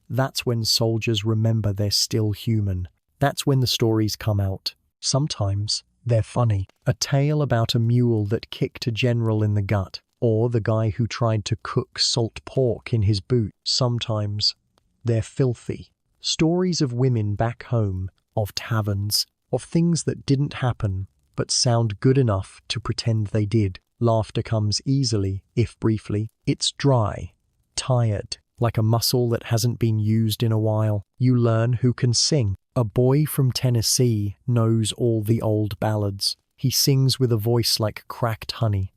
that's when soldiers remember they're still human. That's when the stories come out. Sometimes they're funny. A tale about a mule that kicked a general in the gut, or the guy who tried to cook salt pork in his boot. Sometimes they're filthy. Stories of women back home, of taverns, of things that didn't happen, but sound good enough to pretend they did. Laughter comes easily, if briefly. It's dry, tired, like a muscle that hasn't been used in a while. You learn who can sing. A boy from Tennessee knows all the old ballads. He sings with a voice like cracked honey.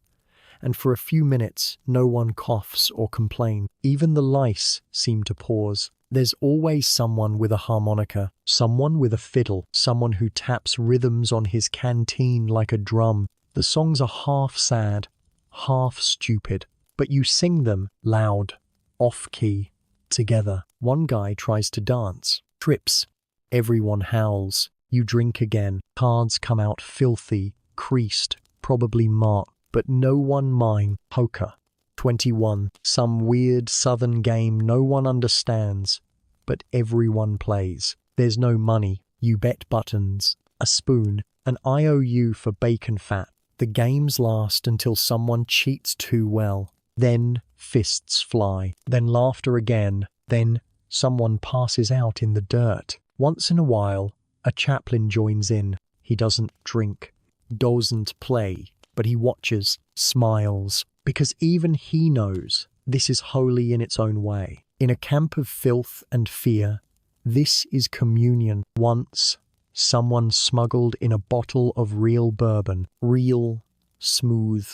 And for a few minutes, no one coughs or complains. Even the lice seem to pause. There's always someone with a harmonica, someone with a fiddle, someone who taps rhythms on his canteen like a drum. The songs are half sad, half stupid, but you sing them loud, off-key, together. One guy tries to dance, trips. Everyone howls. You drink again. Cards come out filthy, creased, probably marked, but no one mind. Poker. 21. Some weird southern game no one understands, but everyone plays. There's no money. You bet buttons, a spoon, an IOU for bacon fat. The games last until someone cheats too well. Then fists fly. Then laughter again. Then someone passes out in the dirt. Once in a while, a chaplain joins in. He doesn't drink, doesn't play, but he watches, smiles, because even he knows this is holy in its own way. In a camp of filth and fear, this is communion. Once, someone smuggled in a bottle of real bourbon, real, smooth,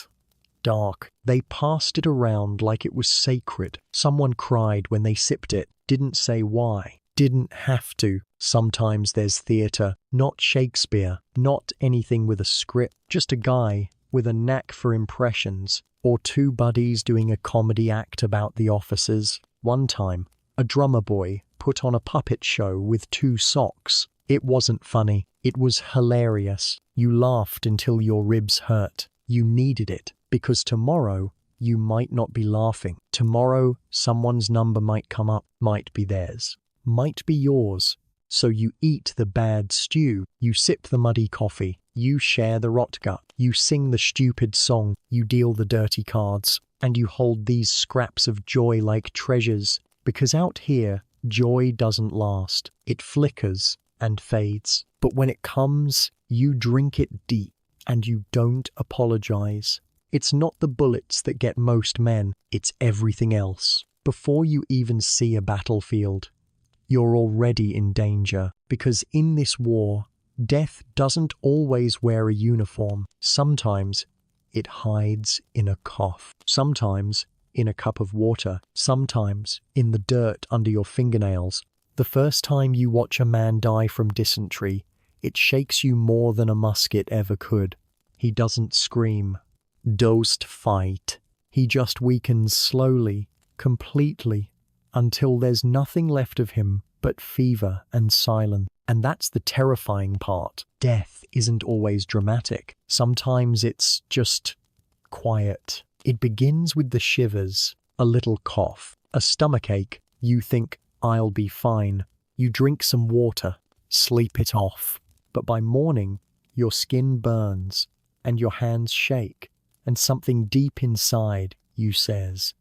dark. They passed it around like it was sacred. Someone cried when they sipped it, didn't say why, didn't have to. Sometimes there's theatre, not Shakespeare, not anything with a script, just a guy with a knack for impressions, or two buddies doing a comedy act about the officers. One time, a drummer boy put on a puppet show with 2 socks. It wasn't funny. It was hilarious. You laughed until your ribs hurt. You needed it, because tomorrow you might not be laughing. Tomorrow, someone's number might come up, might be theirs, might be yours. So you eat the bad stew, you sip the muddy coffee, you share the rot gut, you sing the stupid song, you deal the dirty cards, and you hold these scraps of joy like treasures, because out here, joy doesn't last. It flickers and fades. But when it comes, you drink it deep, and you don't apologize. It's not the bullets that get most men, it's everything else. Before you even see a battlefield, you're already in danger, because in this war, death doesn't always wear a uniform. Sometimes it hides in a cough, sometimes in a cup of water, sometimes in the dirt under your fingernails. The first time you watch a man die from dysentery, it shakes you more than a musket ever could. He doesn't scream, doesn't fight. He just weakens slowly, completely, until there's nothing left of him but fever and silence. And that's the terrifying part. Death isn't always dramatic. Sometimes it's just quiet. It begins with the shivers, a little cough, a stomachache. You think, I'll be fine. You drink some water, sleep it off. But by morning, your skin burns, and your hands shake, and something deep inside you says,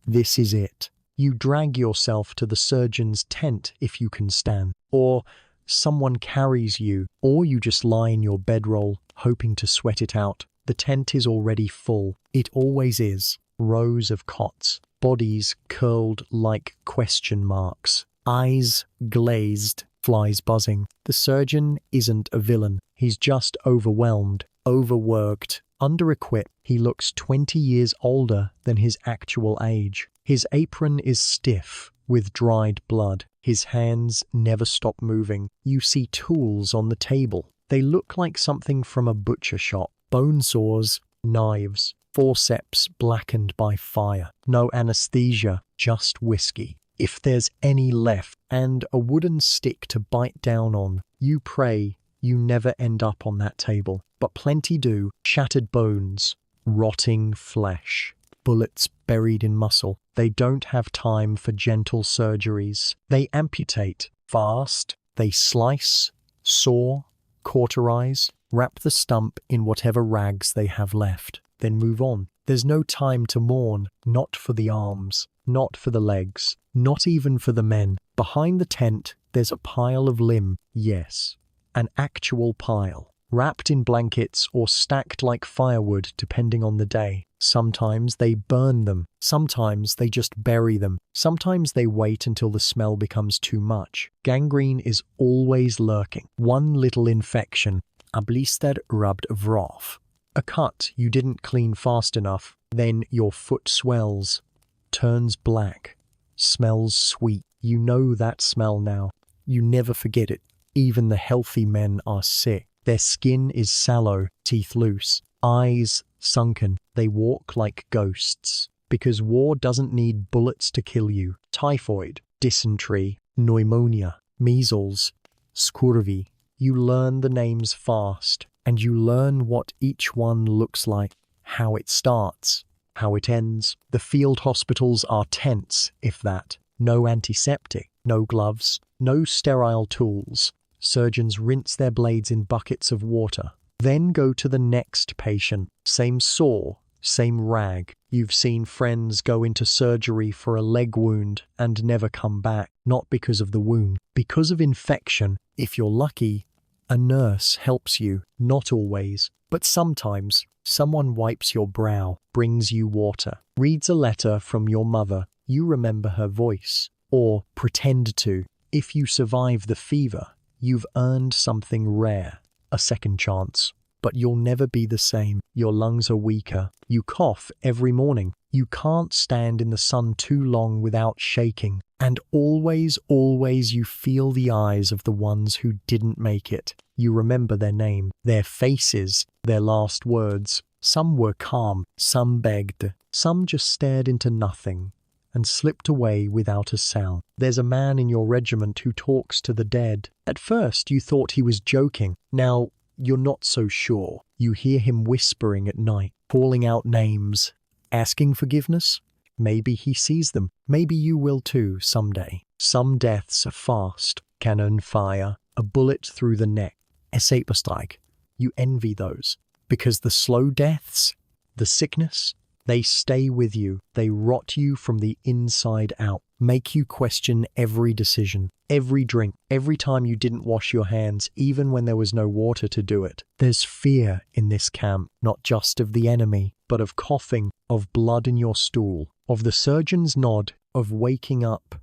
this is it. You drag yourself to the surgeon's tent if you can stand, or someone carries you, or you just lie in your bedroll, hoping to sweat it out. The tent is already full. It always is. Rows of cots, bodies curled like question marks, eyes glazed, flies buzzing. The surgeon isn't a villain. He's just overwhelmed, overworked, under-equipped. He looks 20 years older than his actual age. His apron is stiff with dried blood. His hands never stop moving. You see tools on the table. They look like something from a butcher shop. Bone saws, knives, forceps blackened by fire. No anesthesia, just whiskey, if there's any left, and a wooden stick to bite down on. You pray you never end up on that table, but plenty do. Shattered bones, rotting flesh, bullets buried in muscle. They don't have time for gentle surgeries. They amputate fast. They slice, saw, cauterize, wrap the stump in whatever rags they have left, then move on. There's no time to mourn, not for the arms, not for the legs, not even for the men. Behind the tent, there's a pile of limb, yes, an actual pile, wrapped in blankets or stacked like firewood depending on the day. Sometimes they burn them, sometimes they just bury them, sometimes they wait until the smell becomes too much. Gangrene is always lurking. One little infection, a blister rubbed vroth, a cut you didn't clean fast enough, then your foot swells, turns black, smells sweet. You know that smell now. You never forget it. Even the healthy men are sick. Their skin is sallow, teeth loose, eyes Sunken, they walk like ghosts. Because war doesn't need bullets to kill you. Typhoid, dysentery, pneumonia, measles, scurvy. You learn the names fast, and you learn what each one looks like, how it starts, how it ends. The field hospitals are tense, if that. No antiseptic, no gloves, no sterile tools. Surgeons rinse their blades in buckets of water. Then go to the next patient. Same saw, same rag. You've seen friends go into surgery for a leg wound and never come back, not because of the wound, because of infection. If you're lucky, a nurse helps you, not always, but sometimes. Someone wipes your brow, brings you water, reads a letter from your mother. You remember her voice, or pretend to. If you survive the fever, you've earned something rare, a second chance. But you'll never be the same. Your lungs are weaker. You cough every morning. You can't stand in the sun too long without shaking. And always you feel the eyes of the ones who didn't make it. You remember their name, their faces, their last words. Some were calm, some begged, some just stared into nothing and slipped away without a sound. There's a man in your regiment who talks to the dead. At first you thought he was joking. Now you're not so sure. You hear him whispering at night, calling out names, asking forgiveness. Maybe he sees them. Maybe you will too someday. Some deaths are fast. Cannon fire, a bullet through the neck. Escape-strike. You envy those. Because the slow deaths, the sickness, they stay with you. They rot you from the inside out. Make you question every decision, every drink, every time you didn't wash your hands, even when there was no water to do it. There's fear in this camp, not just of the enemy, but of coughing, of blood in your stool, of the surgeon's nod, of waking up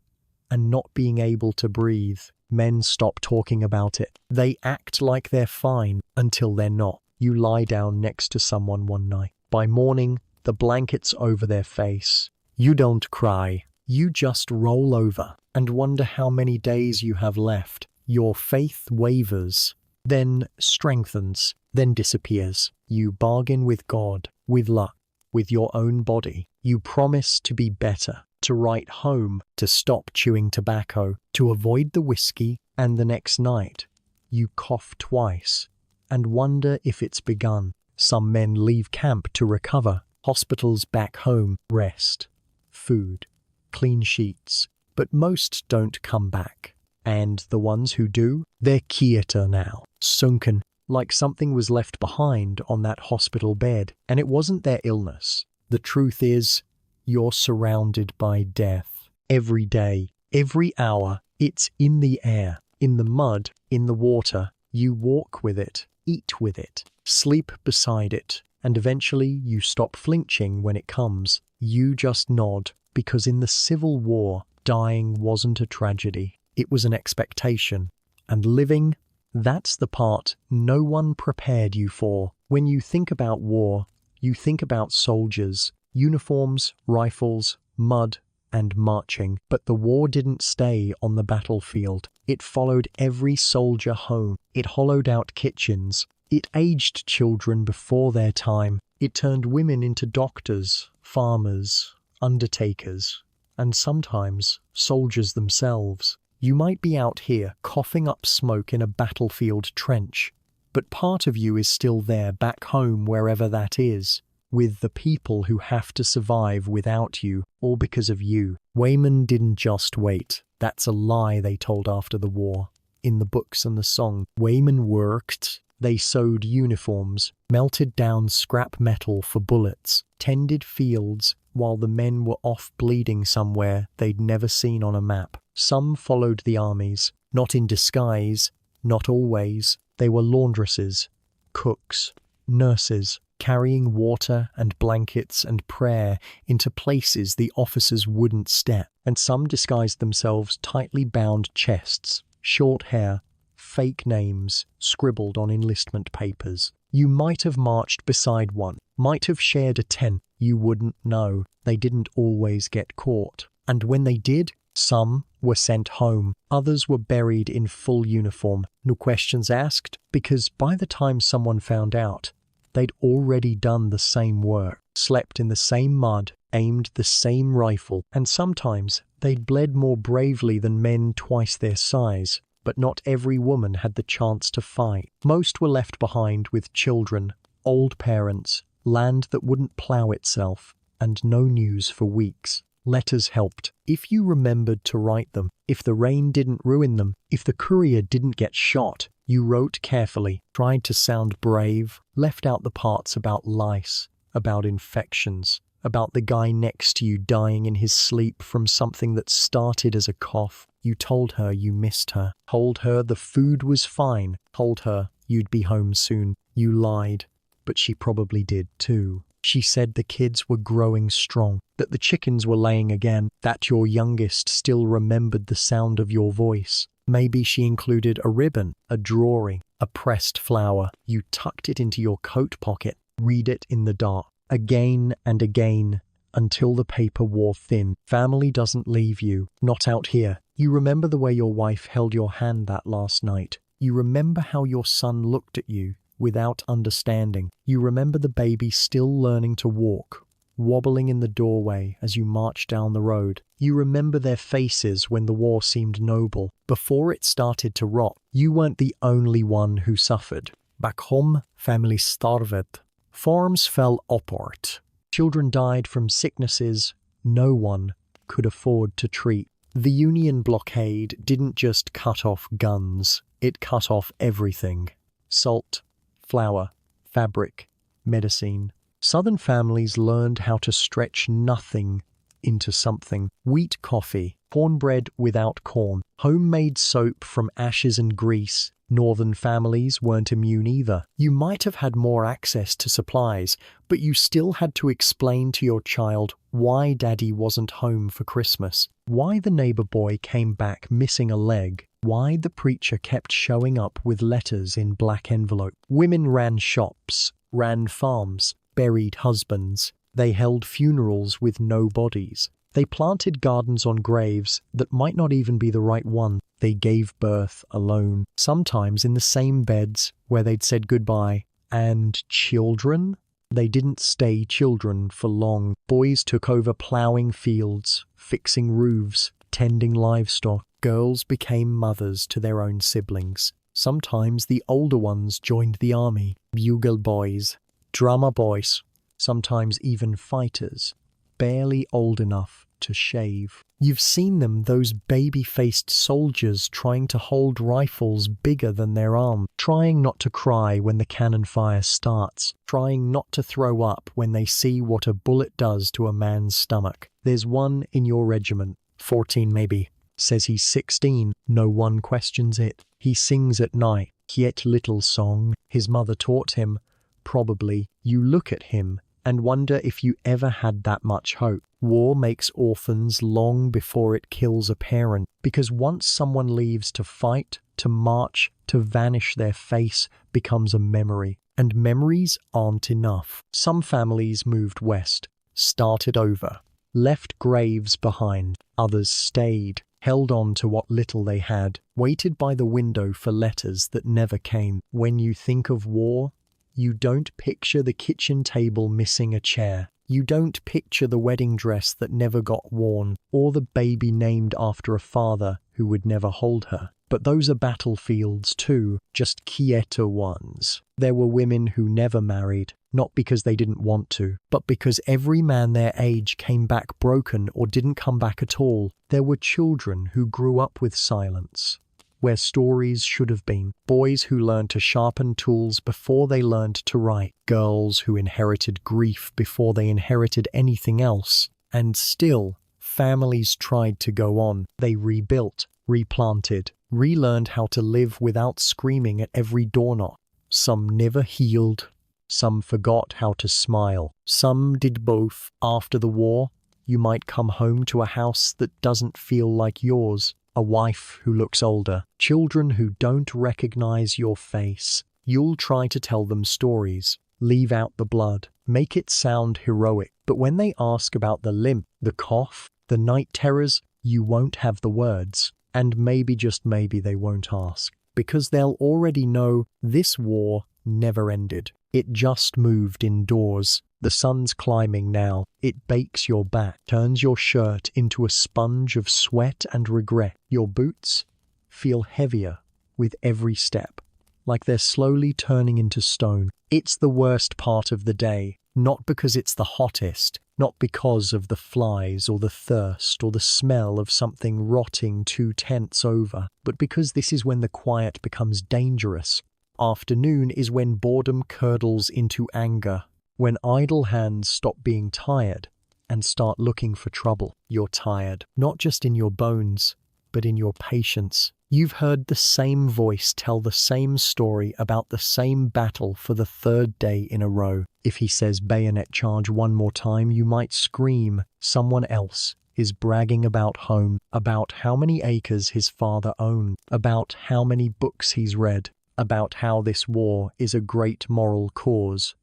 and not being able to breathe. Men stop talking about it. They act like they're fine until they're not. You lie down next to someone one night. By morning, the blanket's over their face. You don't cry. You just roll over and wonder how many days you have left. Your faith wavers, then strengthens, then disappears. You bargain with God, with luck, with your own body. You promise to be better, to write home, to stop chewing tobacco, to avoid the whiskey, and the next night you cough twice and wonder if it's begun. Some men leave camp to recover. Hospitals back home, rest, food, clean sheets, but most don't come back. And the ones who do, they're quieter now, sunken, like something was left behind on that hospital bed. And it wasn't their illness. The truth is, you're surrounded by death. Every day, every hour, it's in the air, in the mud, in the water. You walk with it, eat with it, sleep beside it, and eventually you stop flinching when it comes. You just nod, because in the Civil War, dying wasn't a tragedy. It was an expectation. And living, that's the part no one prepared you for. When you think about war, you think about soldiers, uniforms, rifles, mud, and marching. But the war didn't stay on the battlefield. It followed every soldier home. It hollowed out kitchens. It aged children before their time. It turned women into doctors, farmers, undertakers, and sometimes soldiers themselves. You might be out here coughing up smoke in a battlefield trench, but part of you is still there back home, wherever that is, with the people who have to survive without you, all because of you. Wayman didn't just wait. That's a lie they told after the war. In the books and the song, Wayman worked. They sewed uniforms, melted down scrap metal for bullets, tended fields, while the men were off bleeding somewhere they'd never seen on a map. Some followed the armies, not in disguise, not always. They were laundresses, cooks, nurses, carrying water and blankets and prayer into places the officers wouldn't step. And some disguised themselves tightly bound chests, short hair, fake names scribbled on enlistment papers. You might have marched beside one, might have shared a tent. You wouldn't know. They didn't always get caught. And when they did, some were sent home. Others were buried in full uniform. No questions asked, because by the time someone found out, They'd already done the same work, slept in the same mud, aimed the same rifle, and sometimes they'd bled more bravely than men twice their size. But not every woman had the chance to fight. Most were left behind with children, old parents, land that wouldn't plow itself, and no news for weeks. Letters helped, if you remembered to write them, if the rain didn't ruin them, if the courier didn't get shot. You wrote carefully, tried to sound brave, left out the parts about lice, about infections, about the guy next to you dying in his sleep from something that started as a cough. You told her you missed her, told her the food was fine, told her you'd be home soon. You lied, but she probably did too. She said the kids were growing strong, that the chickens were laying again, that your youngest still remembered the sound of your voice. Maybe she included a ribbon, a drawing, a pressed flower. You tucked it into your coat pocket, read it in the dark, again and again, until the paper wore thin. Family doesn't leave you, not out here. You remember the way your wife held your hand that last night. You remember how your son looked at you without understanding. You remember the baby still learning to walk, wobbling in the doorway as you marched down the road. You remember their faces when the war seemed noble, before it started to rot. You weren't the only one who suffered. Back home, families starved. Farms fell apart. Children died from sicknesses no one could afford to treat. The Union blockade didn't just cut off guns, it cut off everything. Salt, flour, fabric, medicine. Southern families learned how to stretch nothing into something. Wheat coffee, cornbread without corn, homemade soap from ashes and grease. Northern families weren't immune either. You might have had more access to supplies, but you still had to explain to your child why daddy wasn't home for Christmas, why the neighbor boy came back missing a leg, why the preacher kept showing up with letters in black envelope. Women ran shops, ran farms, buried husbands. They held funerals with no bodies. They planted gardens on graves that might not even be the right one. They gave birth alone, sometimes in the same beds where they'd said goodbye. And children? They didn't stay children for long. Boys took over plowing fields, fixing roofs, tending livestock. Girls became mothers to their own siblings. Sometimes the older ones joined the army, bugle boys, drummer boys, sometimes even fighters, barely old enough to shave. You've seen them, those baby-faced soldiers trying to hold rifles bigger than their arm, trying not to cry when the cannon fire starts, trying not to throw up when they see what a bullet does to a man's stomach. There's one in your regiment, 14 maybe, says he's 16, no one questions it. He sings at night, quiet little song his mother taught him. Probably you look at him and wonder if you ever had that much hope. War makes orphans long before it kills a parent, because once someone leaves to fight, to march, to vanish, their face becomes a memory. And memories aren't enough. Some families moved west, started over, left graves behind. Others stayed, held on to what little they had, waited by the window for letters that never came. When you think of war, you don't picture the kitchen table missing a chair. You don't picture the wedding dress that never got worn, or the baby named after a father who would never hold her. But those are battlefields too, just quieter ones. There were women who never married, not because they didn't want to, but because every man their age came back broken or didn't come back at all. There were children who grew up with silence, where stories should have been. Boys who learned to sharpen tools before they learned to write. Girls who inherited grief before they inherited anything else. And still, families tried to go on. They rebuilt, replanted, relearned how to live without screaming at every doorknock. Some never healed. Some forgot how to smile. Some did both. After the war, you might come home to a house that doesn't feel like yours. A wife who looks older, children who don't recognize your face. You'll try to tell them stories, leave out the blood, make it sound heroic. But when they ask about the limp, the cough, the night terrors, you won't have the words. And maybe, just maybe, they won't ask, because they'll already know this war never ended. It just moved indoors. The sun's climbing now. It bakes your back, turns your shirt into a sponge of sweat and regret. Your boots feel heavier with every step, like they're slowly turning into stone. It's the worst part of the day, not because it's the hottest, not because of the flies or the thirst or the smell of something rotting 2 tenths over, but because this is when the quiet becomes dangerous. Afternoon is when boredom curdles into anger, when idle hands stop being tired and start looking for trouble. You're tired, not just in your bones, but in your patience. You've heard the same voice tell the same story about the same battle for the 3rd day in a row. If he says bayonet charge one more time, you might scream. Someone else is bragging about home, about how many acres his father owned, about how many books he's read, about how this war is a great moral cause.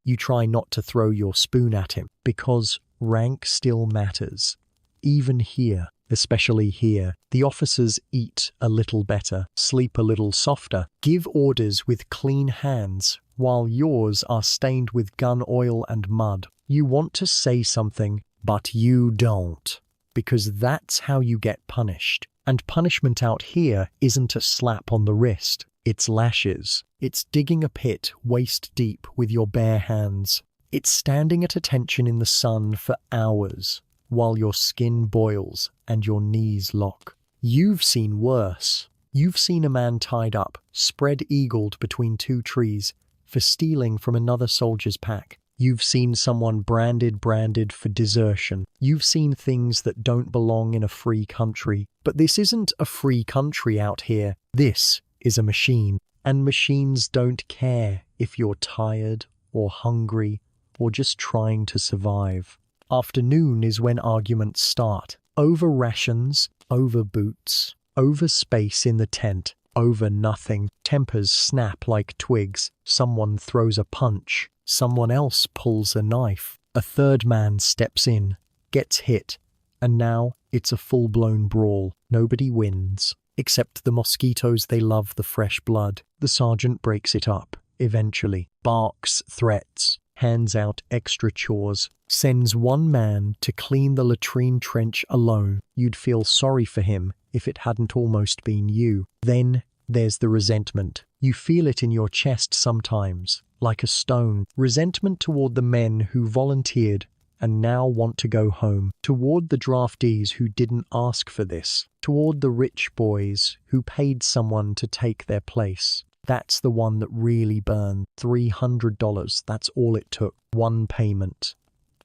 You try not to throw your spoon at him, because rank still matters. Even here, especially here, the officers eat a little better, sleep a little softer, give orders with clean hands, while yours are stained with gun oil and mud. You want to say something, but you don't, because that's how you get punished. And punishment out here isn't a slap on the wrist. It's lashes. It's digging a pit waist deep with your bare hands. It's standing at attention in the sun for hours while your skin boils and your knees lock. You've seen worse. You've seen a man tied up, spread-eagled between 2 trees for stealing from another soldier's pack. You've seen someone branded for desertion. You've seen things that don't belong in a free country. But this isn't a free country out here. This is a machine, and machines don't care if you're tired or hungry or just trying to survive. Afternoon is when arguments start. Over rations, over boots, over space in the tent, over nothing. Tempers snap like twigs. Someone throws a punch. Someone else pulls a knife. A 3rd man steps in, gets hit, and now it's a full-blown brawl. Nobody wins. Except the mosquitoes, they love the fresh blood. The sergeant breaks it up, eventually. Barks threats, hands out extra chores, sends one man to clean the latrine trench alone. You'd feel sorry for him if it hadn't almost been you. Then there's the resentment. You feel it in your chest sometimes, like a stone. Resentment toward the men who volunteered and now want to go home, toward the draftees who didn't ask for this, toward the rich boys who paid someone to take their place. That's the one that really burned. $300, that's all it took. One payment.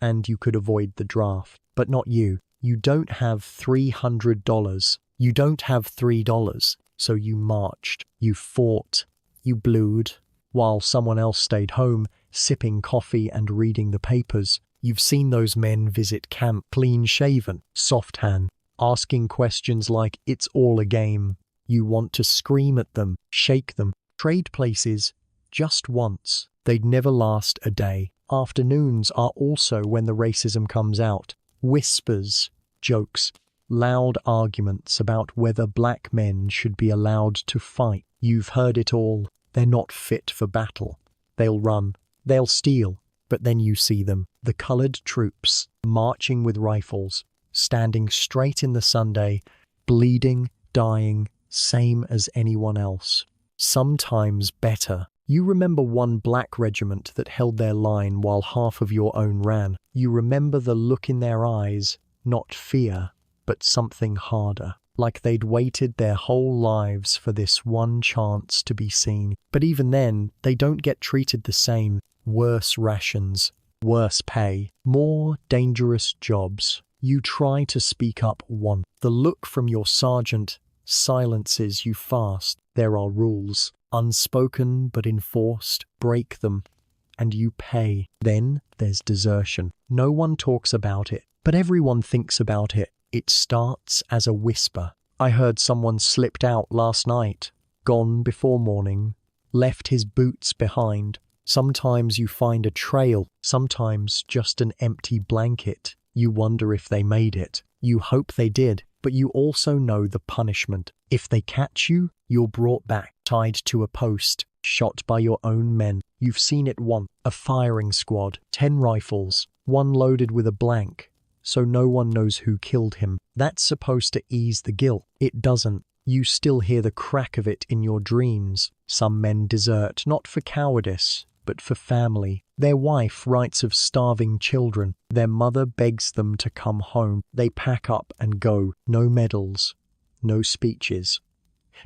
And you could avoid the draft. But not you. You don't have $300. You don't have $3. So you marched. You fought. You blued. While someone else stayed home, sipping coffee and reading the papers. You've seen those men visit camp clean-shaven, soft-hand, asking questions like it's all a game. You want to scream at them, shake them, trade places just once. They'd never last a day. Afternoons are also when the racism comes out. Whispers, jokes, loud arguments about whether black men should be allowed to fight. You've heard it all. They're not fit for battle. They'll run. They'll steal. But then you see them, the colored troops, marching with rifles, standing straight in the Sunday, bleeding, dying, same as anyone else. Sometimes better. You remember one black regiment that held their line while half of your own ran. You remember the look in their eyes, not fear, but something harder. Like they'd waited their whole lives for this one chance to be seen. But even then, they don't get treated the same. Worse rations, worse pay, more dangerous jobs. You try to speak up once. The look from your sergeant silences you fast. There are rules, unspoken but enforced. Break them, and you pay. Then there's desertion. No one talks about it, but everyone thinks about it. It starts as a whisper. I heard someone slipped out last night, gone before morning, left his boots behind. Sometimes you find a trail, sometimes just an empty blanket. You wonder if they made it. You hope they did, but you also know the punishment. If they catch you, you're brought back, tied to a post, shot by your own men. You've seen it once. A firing squad, 10 rifles, one loaded with a blank, so no one knows who killed him. That's supposed to ease the guilt. It doesn't. You still hear the crack of it in your dreams. Some men desert, not for cowardice, but for family. Their wife writes of starving children. Their mother begs them to come home. They pack up and go. No medals, no speeches.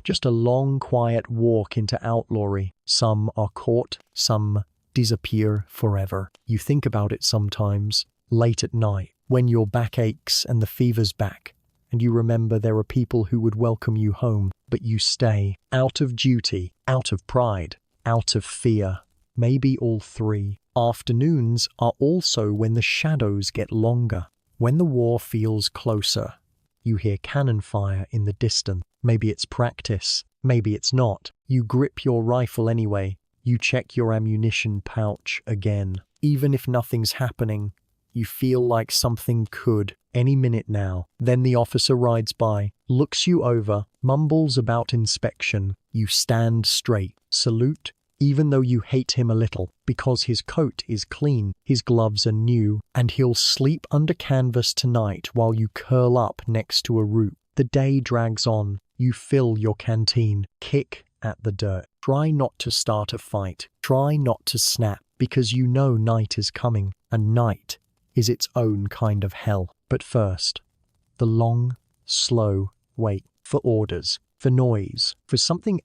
Just a long, quiet walk into outlawry. Some are caught, some disappear forever. You think about it sometimes, late at night, when your back aches and the fever's back, and you remember there are people who would welcome you home, but you stay, out of duty, out of pride, out of fear. Maybe all three. Afternoons are also when the shadows get longer, when the war feels closer. You hear cannon fire in the distance. Maybe it's practice, maybe it's not. You grip your rifle anyway. You check your ammunition pouch again. Even if nothing's happening, you feel like something could, any minute now. Then the officer rides by, looks you over, mumbles about inspection. You stand straight, salute, even though you hate him a little, because his coat is clean, his gloves are new, and he'll sleep under canvas tonight while you curl up next to a root. The day drags on. You fill your canteen, kick at the dirt. Try not to start a fight. Try not to snap, because you know night is coming, and night is its own kind of hell. But first, the long, slow wait for orders, for noise, for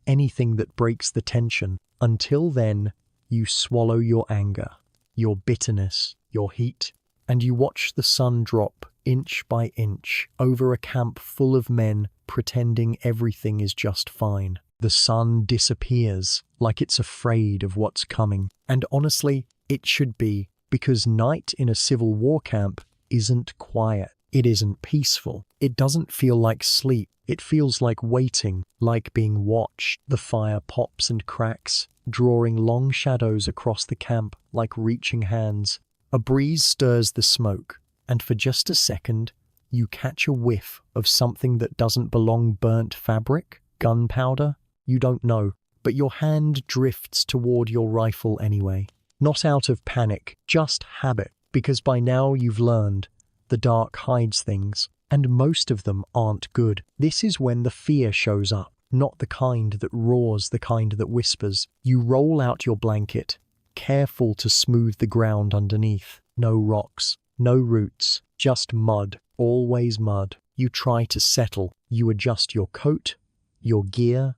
anything that breaks the tension. Until then, you swallow your anger, your bitterness, your heat, and you watch the sun drop inch by inch over a camp full of men pretending everything is just fine. The sun disappears like it's afraid of what's coming. And honestly, it should be, because night in a civil war camp isn't quiet. It isn't peaceful. It doesn't feel like sleep. It feels like waiting, like being watched. The fire pops and cracks, drawing long shadows across the camp like reaching hands. A breeze stirs the smoke, and for just a second, you catch a whiff of something that doesn't belong. Burnt fabric? Gunpowder? You don't know, but your hand drifts toward your rifle anyway. Not out of panic, just habit, because by now you've learned the dark hides things, and most of them aren't good. This is when the fear shows up, not the kind that roars, the kind that whispers. You roll out your blanket, careful to smooth the ground underneath. No rocks, no roots, just mud, always mud. You try to settle. You adjust your coat, your gear,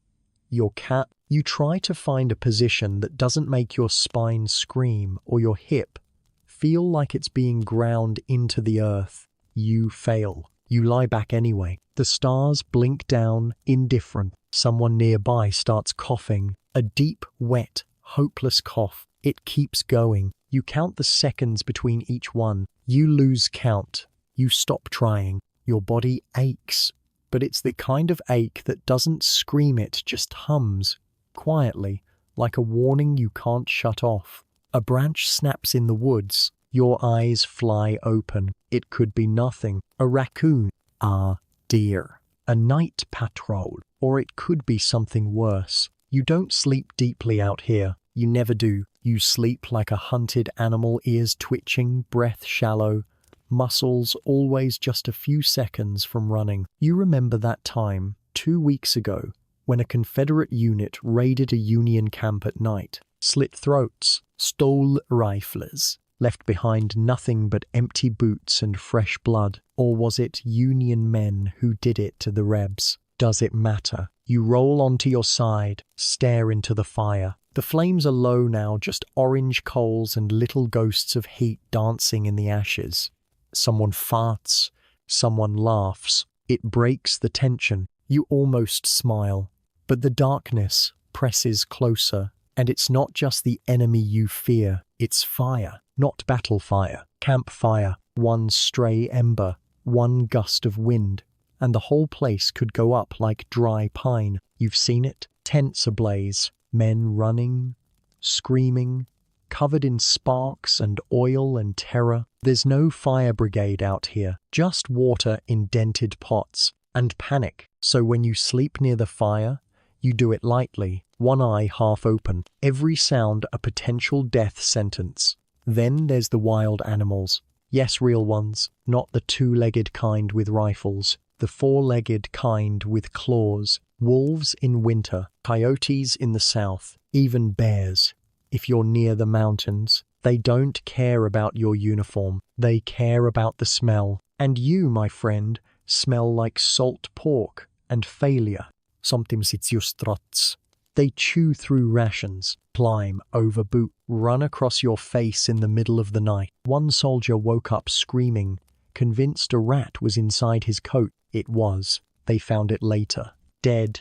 your cap. You try to find a position that doesn't make your spine scream or your hip feel like it's being ground into the earth. You fail. You lie back anyway. The stars blink down, indifferent. Someone nearby starts coughing. A deep, wet, hopeless cough. It keeps going. You count the seconds between each one. You lose count. You stop trying. Your body aches. But it's the kind of ache that doesn't scream, it just hums, quietly, like a warning you can't shut off. A branch snaps in the woods. Your eyes fly open. It could be nothing. A raccoon. A deer. A night patrol. Or it could be something worse. You don't sleep deeply out here. You never do. You sleep like a hunted animal, ears twitching, breath shallow, muscles always just a few seconds from running. You remember that time, 2 weeks ago, when a Confederate unit raided a Union camp at night, slit throats, stole rifles, left behind nothing but empty boots and fresh blood. Or was it Union men who did it to the Rebs? Does it matter? You roll onto your side, stare into the fire. The flames are low now, just orange coals and little ghosts of heat dancing in the ashes. Someone farts, someone laughs. It breaks the tension. You almost smile. But the darkness presses closer, and it's not just the enemy you fear, it's fire. Not battle fire, campfire. One stray ember, one gust of wind, and the whole place could go up like dry pine. You've seen it, tents ablaze, men running, screaming, covered in sparks and oil and terror. There's no fire brigade out here, just water in dented pots, and panic. So when you sleep near the fire, you do it lightly, one eye half open, every sound a potential death sentence. Then there's the wild animals. Yes, real ones, not the two-legged kind with rifles, the four-legged kind with claws. Wolves in winter, coyotes in the south, even bears. If you're near the mountains, they don't care about your uniform. They care about the smell. And you, my friend, smell like salt pork and failure. Sometimes it's your struts. They chew through rations, climb over boot, run across your face in the middle of the night. One soldier woke up screaming, convinced a rat was inside his coat. It was. They found it later. Dead,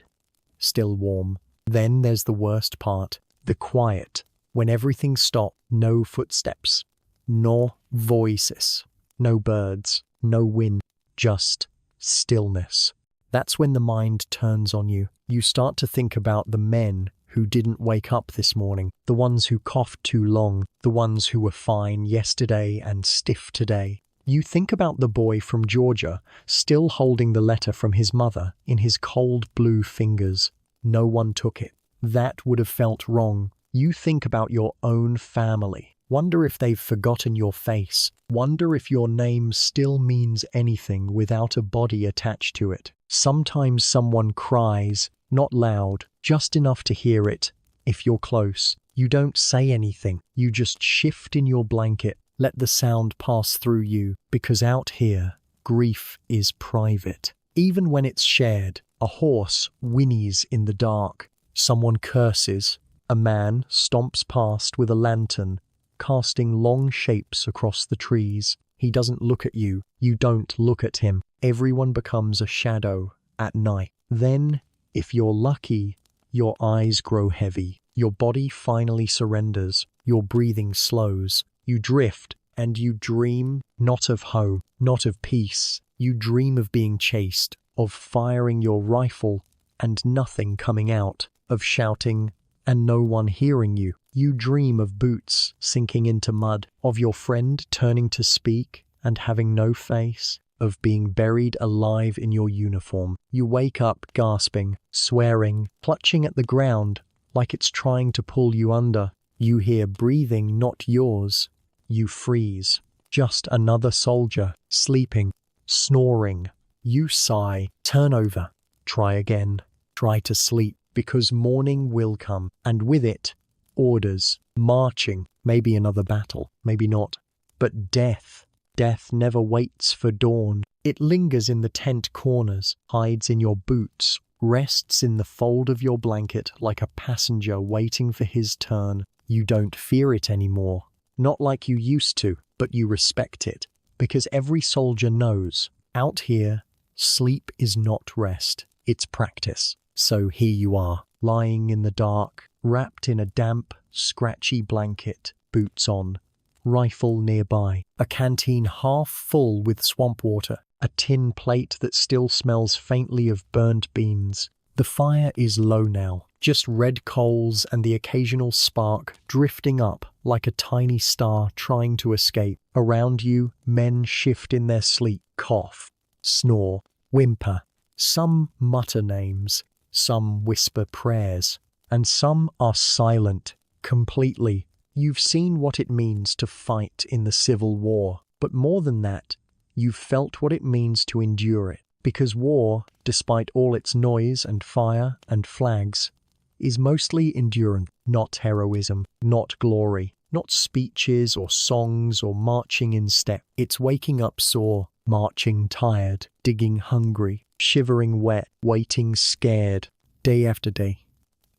still warm. Then there's the worst part, the quiet, when everything stops, no footsteps, no voices, no birds, no wind, just stillness. That's when the mind turns on you. You start to think about the men who didn't wake up this morning, the ones who coughed too long, the ones who were fine yesterday and stiff today. You think about the boy from Georgia, still holding the letter from his mother in his cold blue fingers. No one took it. That would have felt wrong. You think about your own family. Wonder if they've forgotten your face. Wonder if your name still means anything without a body attached to it. Sometimes someone cries, not loud, just enough to hear it. If you're close, you don't say anything. You just shift in your blanket. Let the sound pass through you, because out here, grief is private. Even when it's shared, a horse whinnies in the dark. Someone curses. A man stomps past with a lantern, casting long shapes across the trees. He doesn't look at you. You don't look at him. Everyone becomes a shadow at night. Then, if you're lucky, your eyes grow heavy. Your body finally surrenders. Your breathing slows. You drift, and you dream not of home, not of peace. You dream of being chased, of firing your rifle and nothing coming out, of shouting and no one hearing you. You dream of boots sinking into mud, of your friend turning to speak and having no face, of being buried alive in your uniform. You wake up gasping, swearing, clutching at the ground like it's trying to pull you under. You hear breathing not yours. You freeze. Just another soldier, sleeping, snoring. You sigh, turn over, try again, try to sleep, because morning will come, and with it, orders, marching, maybe another battle, maybe not. But death never waits for dawn. It lingers in the tent corners, hides in your boots, rests in the fold of your blanket like a passenger waiting for his turn. You don't fear it anymore. Not like you used to, but you respect it. Because every soldier knows, out here, sleep is not rest, it's practice. So here you are, lying in the dark, wrapped in a damp, scratchy blanket, boots on, rifle nearby, a canteen half full with swamp water, a tin plate that still smells faintly of burnt beans. The fire is low now, just red coals and the occasional spark drifting up like a tiny star trying to escape. Around you, men shift in their sleep, cough, snore, whimper. Some mutter names, some whisper prayers, and some are silent, completely. You've seen what it means to fight in the Civil War, but more than that, you've felt what it means to endure it. Because war, despite all its noise and fire and flags, is mostly endurance, not heroism, not glory, not speeches or songs or marching in step. It's waking up sore, marching tired, digging hungry, shivering wet, waiting scared, day after day,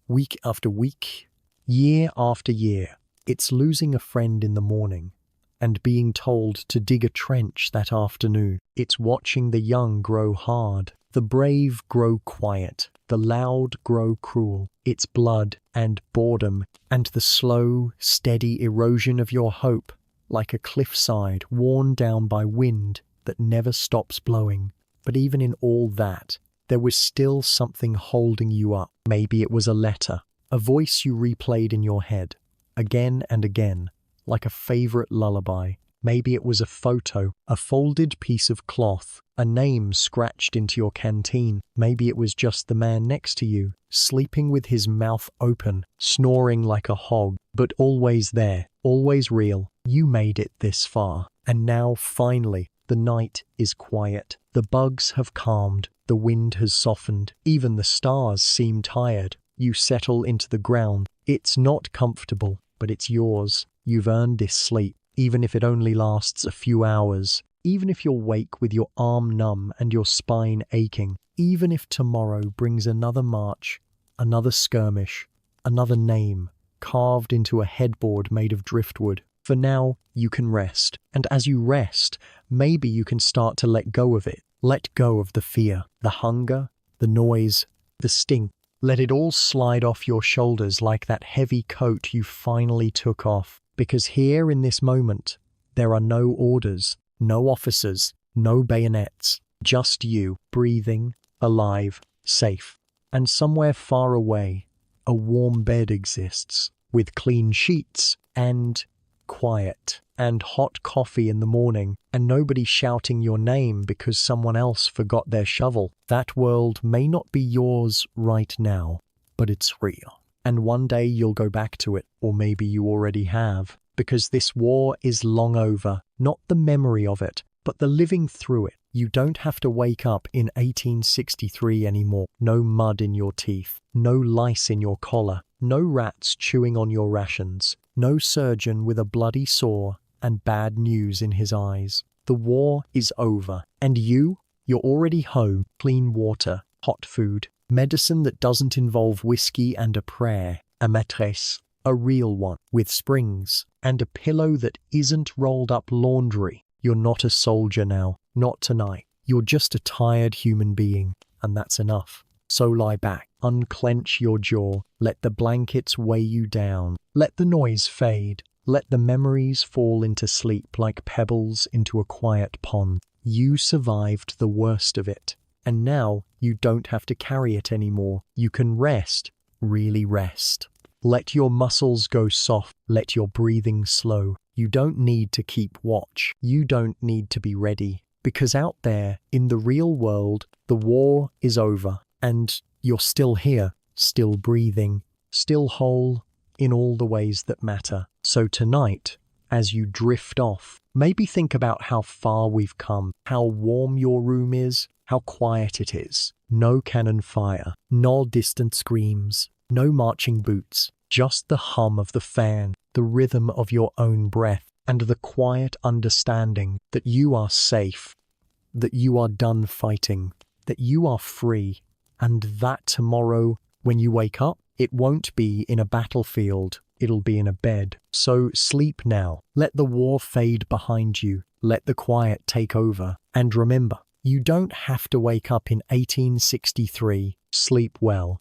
week after week, year after year. It's losing a friend in the morning and being told to dig a trench that afternoon. It's watching the young grow hard, the brave grow quiet, the loud grow cruel. It's blood and boredom and the slow, steady erosion of your hope, like a cliffside worn down by wind that never stops blowing. But even in all that, there was still something holding you up. Maybe it was a letter, a voice you replayed in your head, again and again, like a favorite lullaby. Maybe it was a photo, a folded piece of cloth, a name scratched into your canteen. Maybe it was just the man next to you, sleeping with his mouth open, snoring like a hog, but always there, always real. You made it this far. And now, finally, the night is quiet. The bugs have calmed. The wind has softened. Even the stars seem tired. You settle into the ground. It's not comfortable, but it's yours. You've earned this sleep, even if it only lasts a few hours. Even if you're awake with your arm numb and your spine aching. Even if tomorrow brings another march, another skirmish, another name carved into a headboard made of driftwood. For now, you can rest. And as you rest, maybe you can start to let go of it. Let go of the fear, the hunger, the noise, the stink. Let it all slide off your shoulders like that heavy coat you finally took off. Because here in this moment, there are no orders, no officers, no bayonets. Just you, breathing, alive, safe. And somewhere far away, a warm bed exists, with clean sheets and quiet, and hot coffee in the morning, and nobody shouting your name because someone else forgot their shovel. That world may not be yours right now, but it's real. And one day you'll go back to it, or maybe you already have, because this war is long over, not the memory of it, but the living through it. You don't have to wake up in 1863 anymore. No mud in your teeth, no lice in your collar, no rats chewing on your rations, no surgeon with a bloody sore and bad news in his eyes. The war is over, and you're already home. Clean water, hot food, medicine that doesn't involve whiskey and a prayer, a maîtresse, a real one, with springs, and a pillow that isn't rolled up laundry. You're not a soldier now, not tonight. You're just a tired human being, and that's enough. So lie back, unclench your jaw, let the blankets weigh you down, let the noise fade, let the memories fall into sleep like pebbles into a quiet pond. You survived the worst of it, and now you don't have to carry it anymore. You can rest, really rest. Let your muscles go soft, let your breathing slow. You don't need to keep watch. You don't need to be ready. Because out there, in the real world, the war is over. And you're still here, still breathing, still whole in all the ways that matter. So tonight, as you drift off, maybe think about how far we've come, how warm your room is, how quiet it is. No cannon fire, no distant screams, no marching boots, just the hum of the fan, the rhythm of your own breath, and the quiet understanding that you are safe, that you are done fighting, that you are free, and that tomorrow, when you wake up, it won't be in a battlefield, it'll be in a bed. So sleep now. Let the war fade behind you. Let the quiet take over. And remember, you don't have to wake up in 1863. Sleep well.